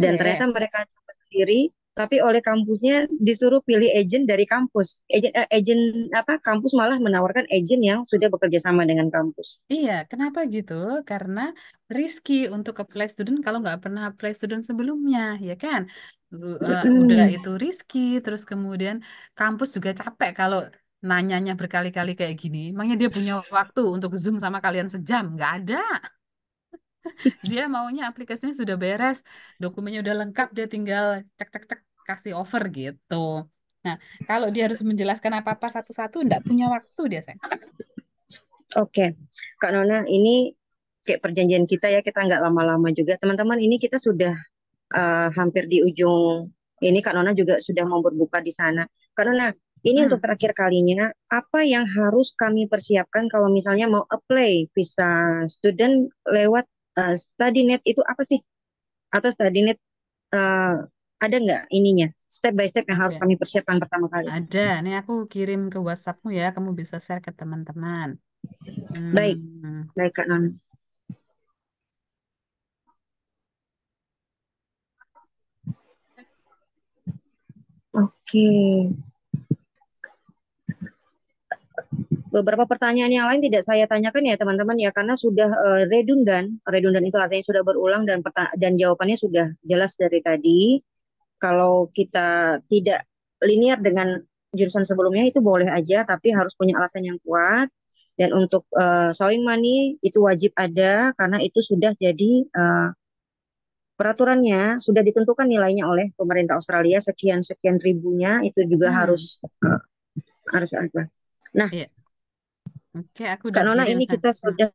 Dan ternyata Boleh. mereka coba sendiri, tapi oleh kampusnya disuruh pilih agent dari kampus. Agent apa? Kampus malah menawarkan agent yang sudah bekerja sama dengan kampus. Iya, kenapa gitu? Karena risky untuk apply student kalau nggak pernah apply student sebelumnya, ya kan? Udah Mm-mm. itu risky, terus kemudian kampus juga capek kalau nanyanya berkali-kali kayak gini. Emangnya dia punya waktu untuk Zoom sama kalian sejam? Nggak ada. Dia maunya aplikasinya sudah beres, dokumennya udah lengkap, dia tinggal cek cek cek kasih over gitu. Nah, kalau dia harus menjelaskan apa-apa satu-satu, nggak punya waktu dia, Sayang. Oke, Kak Nona, ini kayak perjanjian kita ya, kita nggak lama-lama juga. Teman-teman, ini kita sudah hampir di ujung ini. Kak Nona juga sudah mau berbuka di sana. Kak Nona, ini Hmm. untuk terakhir kalinya, apa yang harus kami persiapkan kalau misalnya mau apply visa student lewat StudyNet itu apa sih? Atau StudyNet ada nggak ininya step by step yang harus Ada, kami persiapkan pertama kali? ada. Nih aku kirim ke WhatsAppmu ya, kamu bisa share ke teman-teman. Baik, Hmm, baik Kak Nona. Oke. Beberapa pertanyaan yang lain tidak saya tanyakan ya teman-teman ya karena sudah redundan. Redundan itu artinya sudah berulang dan jawabannya sudah jelas dari tadi. Kalau kita tidak linear dengan jurusan sebelumnya itu boleh aja, tapi harus punya alasan yang kuat. Dan untuk sewing money itu wajib ada karena itu sudah jadi peraturannya, sudah ditentukan nilainya oleh pemerintah Australia sekian sekian ribunya itu juga hmm, harus ada. Nah, iya. Oke, aku Kak udah Nona kirim, ini Say. kita Nah, sudah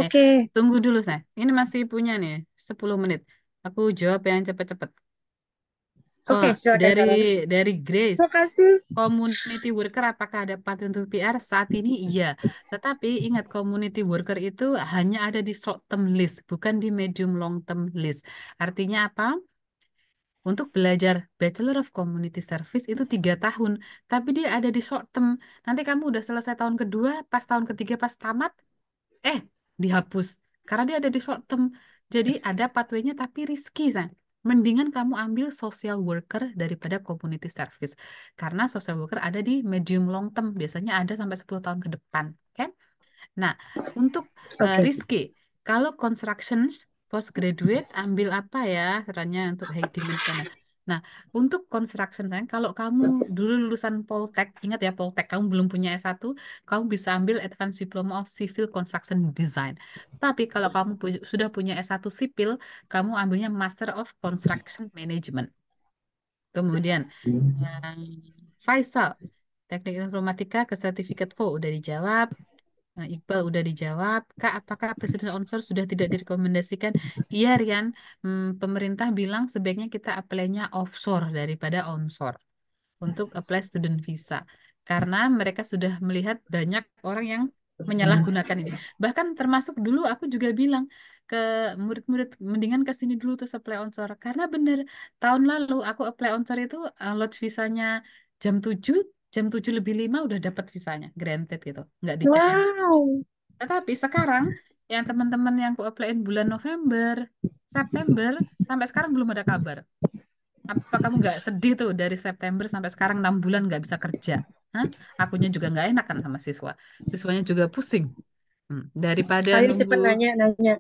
eh, oke. tunggu dulu, Say. Ini masih punya nih, 10 menit. Aku jawab yang cepet-cepet. Oh, Oke, silakan dari Kak Nona. Grace. Terima kasih. Community worker apakah ada patent untuk PR? Saat ini iya. Tetapi ingat community worker itu hanya ada di short term list, bukan di medium long term list. Artinya apa? Untuk belajar Bachelor of Community Service itu 3 tahun, tapi dia ada di short term. Nanti kamu udah selesai tahun kedua, pas tahun ketiga pas tamat, eh dihapus karena dia ada di short term. Jadi ada pathway-nya tapi risky kan. Mendingan kamu ambil social worker daripada community service. Karena social worker ada di medium long term, biasanya ada sampai 10 tahun ke depan. Oke? Nah, untuk Oke. Rizky, kalau constructions postgraduate ambil apa ya caranya untuk high demand sana? Nah, untuk construction kan, kalau kamu dulu lulusan Poltek, ingat ya Poltek, kamu belum punya S1, kamu bisa ambil Advanced Diploma of Civil Construction Design. Tapi kalau kamu sudah punya S1 sipil, kamu ambilnya Master of Construction Management. Kemudian, eh, Faisal, Teknik Informatika ke Certificate 4 udah dijawab. Nah, Iqbal udah dijawab. Kak, apakah presiden onshore sudah tidak direkomendasikan? Iya, Rian. Pemerintah bilang sebaiknya kita apply-nya offshore daripada onshore untuk apply student visa. Karena mereka sudah melihat banyak orang yang menyalahgunakan ini. Bahkan termasuk dulu aku juga bilang ke murid-murid, mendingan ke sini dulu terus apply onshore. Karena bener, tahun lalu aku apply onshore itu lodge visanya jam 7, jam 7 lebih 5 udah dapat visanya, granted gitu. Nggak dicek lagi. Wow. Tetapi sekarang yang teman-teman yang aku applyin bulan November, September, sampai sekarang belum ada kabar. Apa kamu nggak sedih tuh dari September sampai sekarang 6 bulan nggak bisa kerja? Hah? Akunya juga nggak enak kan sama siswa. Siswanya juga pusing. Daripada Ayo nunggu, cepat nanya, nanya.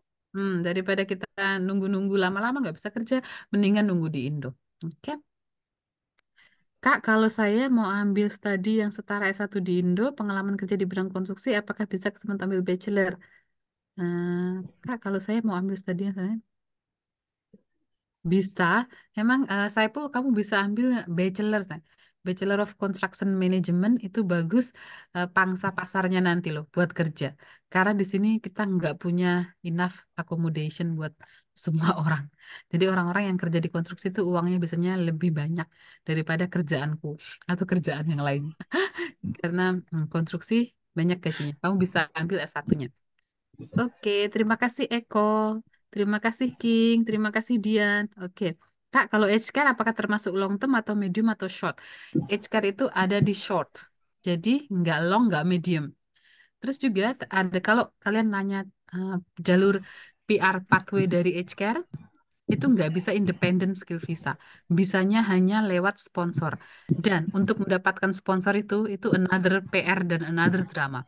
daripada kita nunggu-nunggu lama-lama nggak bisa kerja, mendingan nunggu di Indo. Oke, Kak, kalau saya mau ambil studi yang setara S1 di Indo, pengalaman kerja di bidang konstruksi, apakah bisa kesempatan ambil bachelor? Eh, Kak, kalau saya mau ambil studi yang sana, bisa. Emang Saipul kamu bisa ambil bachelor, Say. Bachelor of Construction Management itu bagus, pangsa pasarnya nanti loh buat kerja. Karena di sini kita nggak punya enough accommodation buat semua orang. Jadi orang-orang yang kerja di konstruksi itu uangnya biasanya lebih banyak daripada kerjaanku atau kerjaan yang lain. Karena konstruksi banyak gajinya. Kamu bisa ambil S1-nya. Oke, terima kasih Eko. Terima kasih King. Terima kasih Dian. Oke. Kak, kalau edge care apakah termasuk long term atau medium atau short? Edge care itu ada di short. Jadi nggak long, nggak medium. Terus juga ada kalau kalian nanya eh, jalur PR pathway dari edge care itu nggak bisa independent skill visa. Bisanya hanya lewat sponsor. Dan untuk mendapatkan sponsor itu another PR dan another drama.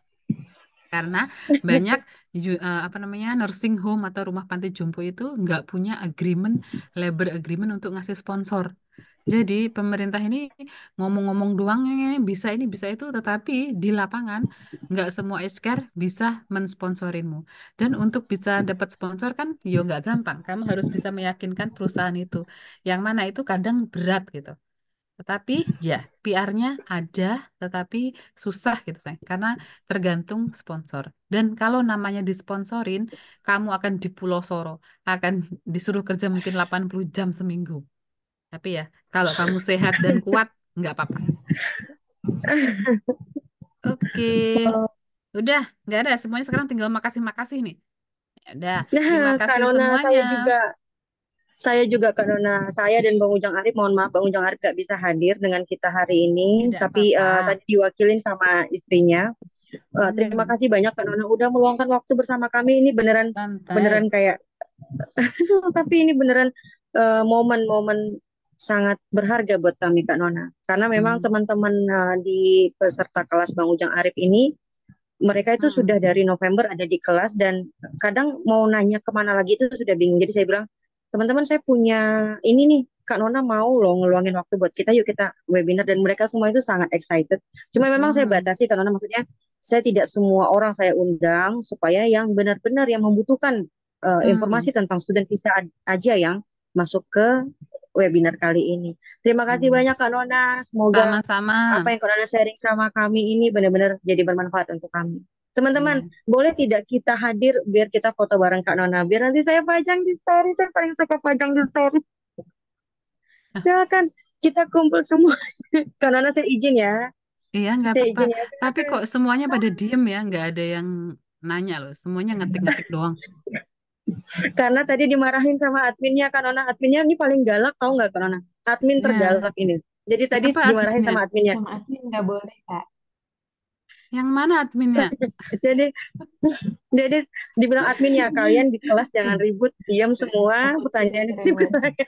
Karena banyak apa namanya nursing home atau rumah panti jompo itu nggak punya agreement, labor agreement untuk ngasih sponsor. Jadi pemerintah ini ngomong-ngomong doang bisa ini bisa itu, tetapi di lapangan nggak semua healthcare bisa mensponsorinmu. Dan untuk bisa dapat sponsor kan, yo nggak gampang. Kamu harus bisa meyakinkan perusahaan itu, yang mana itu kadang berat gitu. Tetapi ya PR-nya ada, tetapi susah gitu sayang, karena tergantung sponsor. Dan kalau namanya disponsorin, kamu akan di Pulau Soro, akan disuruh kerja mungkin 80 jam seminggu. Tapi ya, kalau kamu sehat dan kuat, nggak apa-apa. Oke, udah, nggak ada. Semuanya sekarang tinggal makasih-makasih nih. Ya udah, terima Nah, Kak kasih Nona, semuanya. saya juga. Saya juga Kak Nona, saya dan Bang Ujang Arif, mohon maaf Bang Ujang Arif gak bisa hadir dengan kita hari ini, Tidak tapi apa-apa. tadi diwakilin sama istrinya. Terima Hmm, kasih banyak Kak Nona udah meluangkan waktu bersama kami. Ini beneran beneran santai. kayak tapi ini beneran momen-momen sangat berharga buat kami Kak Nona. Karena memang Hmm, teman-teman di peserta kelas Bang Ujang Arif ini mereka itu hmm, sudah dari November ada di kelas dan kadang mau nanya kemana lagi itu sudah bingung. Jadi saya bilang, teman-teman saya punya ini nih, Kak Nona mau loh ngeluangin waktu buat kita, yuk kita webinar. Dan mereka semua itu sangat excited. Cuma memang saya hmm, batasi, Kak Nona, maksudnya saya tidak semua orang saya undang supaya yang benar-benar yang membutuhkan hmm, informasi tentang student visa aja yang masuk ke webinar kali ini. Terima kasih hmm. banyak Kak Nona. Semoga Sama-sama. apa yang Kak sharing sama kami ini benar-benar jadi bermanfaat untuk kami. Teman-teman, Iya. boleh tidak kita hadir biar kita foto bareng Kak Nona? Biar nanti saya pajang di story, saya paling suka pajang di story. Silakan kita kumpul semua. Kak Nona saya izin ya. Iya, nggak Saya apa-apa. izin ya. Tapi Silakan. kok semuanya pada diem ya, nggak ada yang nanya loh. Semuanya ngetik-ngetik doang. Karena tadi dimarahin sama adminnya Kak Nona. Adminnya ini paling galak tahu nggak Kak Nona? Admin Ya, tergalak ini. Jadi tadi siapa dimarahin adminnya? sama adminnya. Sama admin nggak boleh, Kak. Yang mana adminnya? Jadi jadi dibilang admin ya kalian di kelas jangan ribut, diam semua, Takut pertanyaan sering-sering itu ke lagi. saya.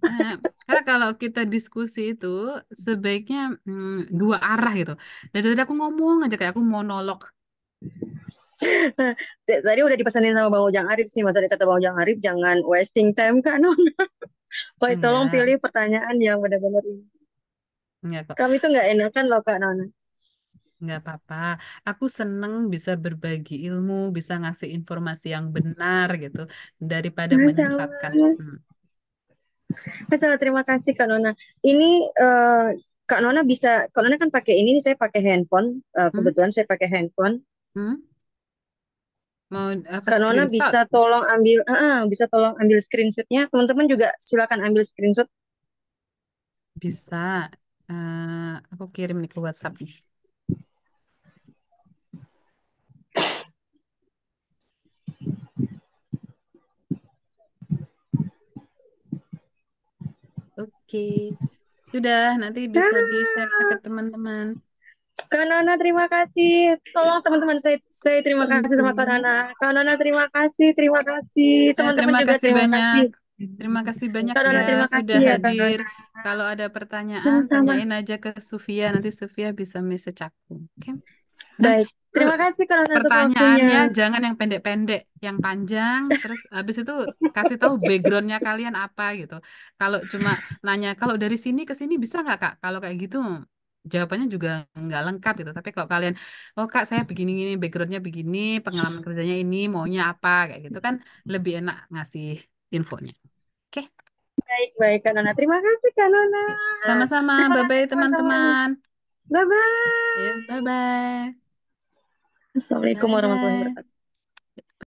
Eh, karena kalau kita diskusi itu sebaiknya dua arah gitu. Dari tadi aku ngomong aja kayak aku monolog. Tadi udah dipesanin sama Bang Ujang Arif sih, masa kata Bang Ujang Arif jangan wasting time kan. Tolong Enggak, pilih pertanyaan yang benar-benar ini. enggak kok. Kami tuh nggak enakan loh Kak Nona. Enggak apa-apa. Aku seneng bisa berbagi ilmu, bisa ngasih informasi yang benar gitu daripada Masya menyesatkan. Allah. Hmm. Masya Allah, terima kasih Kak Nona. Ini Kak Nona bisa, Kak Nona kan pakai ini, saya pakai handphone. Hmm? Kebetulan saya pakai handphone. Hmm? Mau apa Kak Nona screenshot? bisa tolong ambil, bisa tolong ambil screenshotnya. Teman-teman juga silakan ambil screenshot. Bisa. Aku kirim nih ke WhatsApp nih. Oke. Sudah, nanti bisa di-share ke Ah, teman-teman. Kak Nona terima kasih. Tolong teman-teman saya terima kasih sama Kak Sama-sama. Nona. Kak Nona terima kasih, terima kasih. Teman-teman Terima juga kasih terima banyak. kasih. Terima kasih banyak Kak ya Nona terima sudah kasih ya Kak hadir. Nona. Kalau ada pertanyaan, Sama-sama. tanyain aja ke Sofia. Nanti Sofia bisa message aku. Oke? Dan Baik. eh, Terima kasih Kak Nona atas waktunya. pertanyaannya jangan yang pendek-pendek, yang panjang. Terus habis itu kasih tahu backgroundnya kalian apa gitu. Kalau cuma nanya, kalau dari sini ke sini bisa nggak Kak? Kalau kayak gitu jawabannya juga nggak lengkap gitu. Tapi kalau kalian, oh Kak saya begini-gini, backgroundnya begini, pengalaman kerjanya ini, maunya apa kayak gitu kan lebih enak ngasih infonya. Oke? Baik, baik Kak Nona. Terima kasih Kak Nona. Sama-sama. Terima kasih Bye-bye teman-teman. teman-teman. Bye-bye. Ya, bye-bye. Assalamualaikum warahmatullahi Bye-bye. wabarakatuh.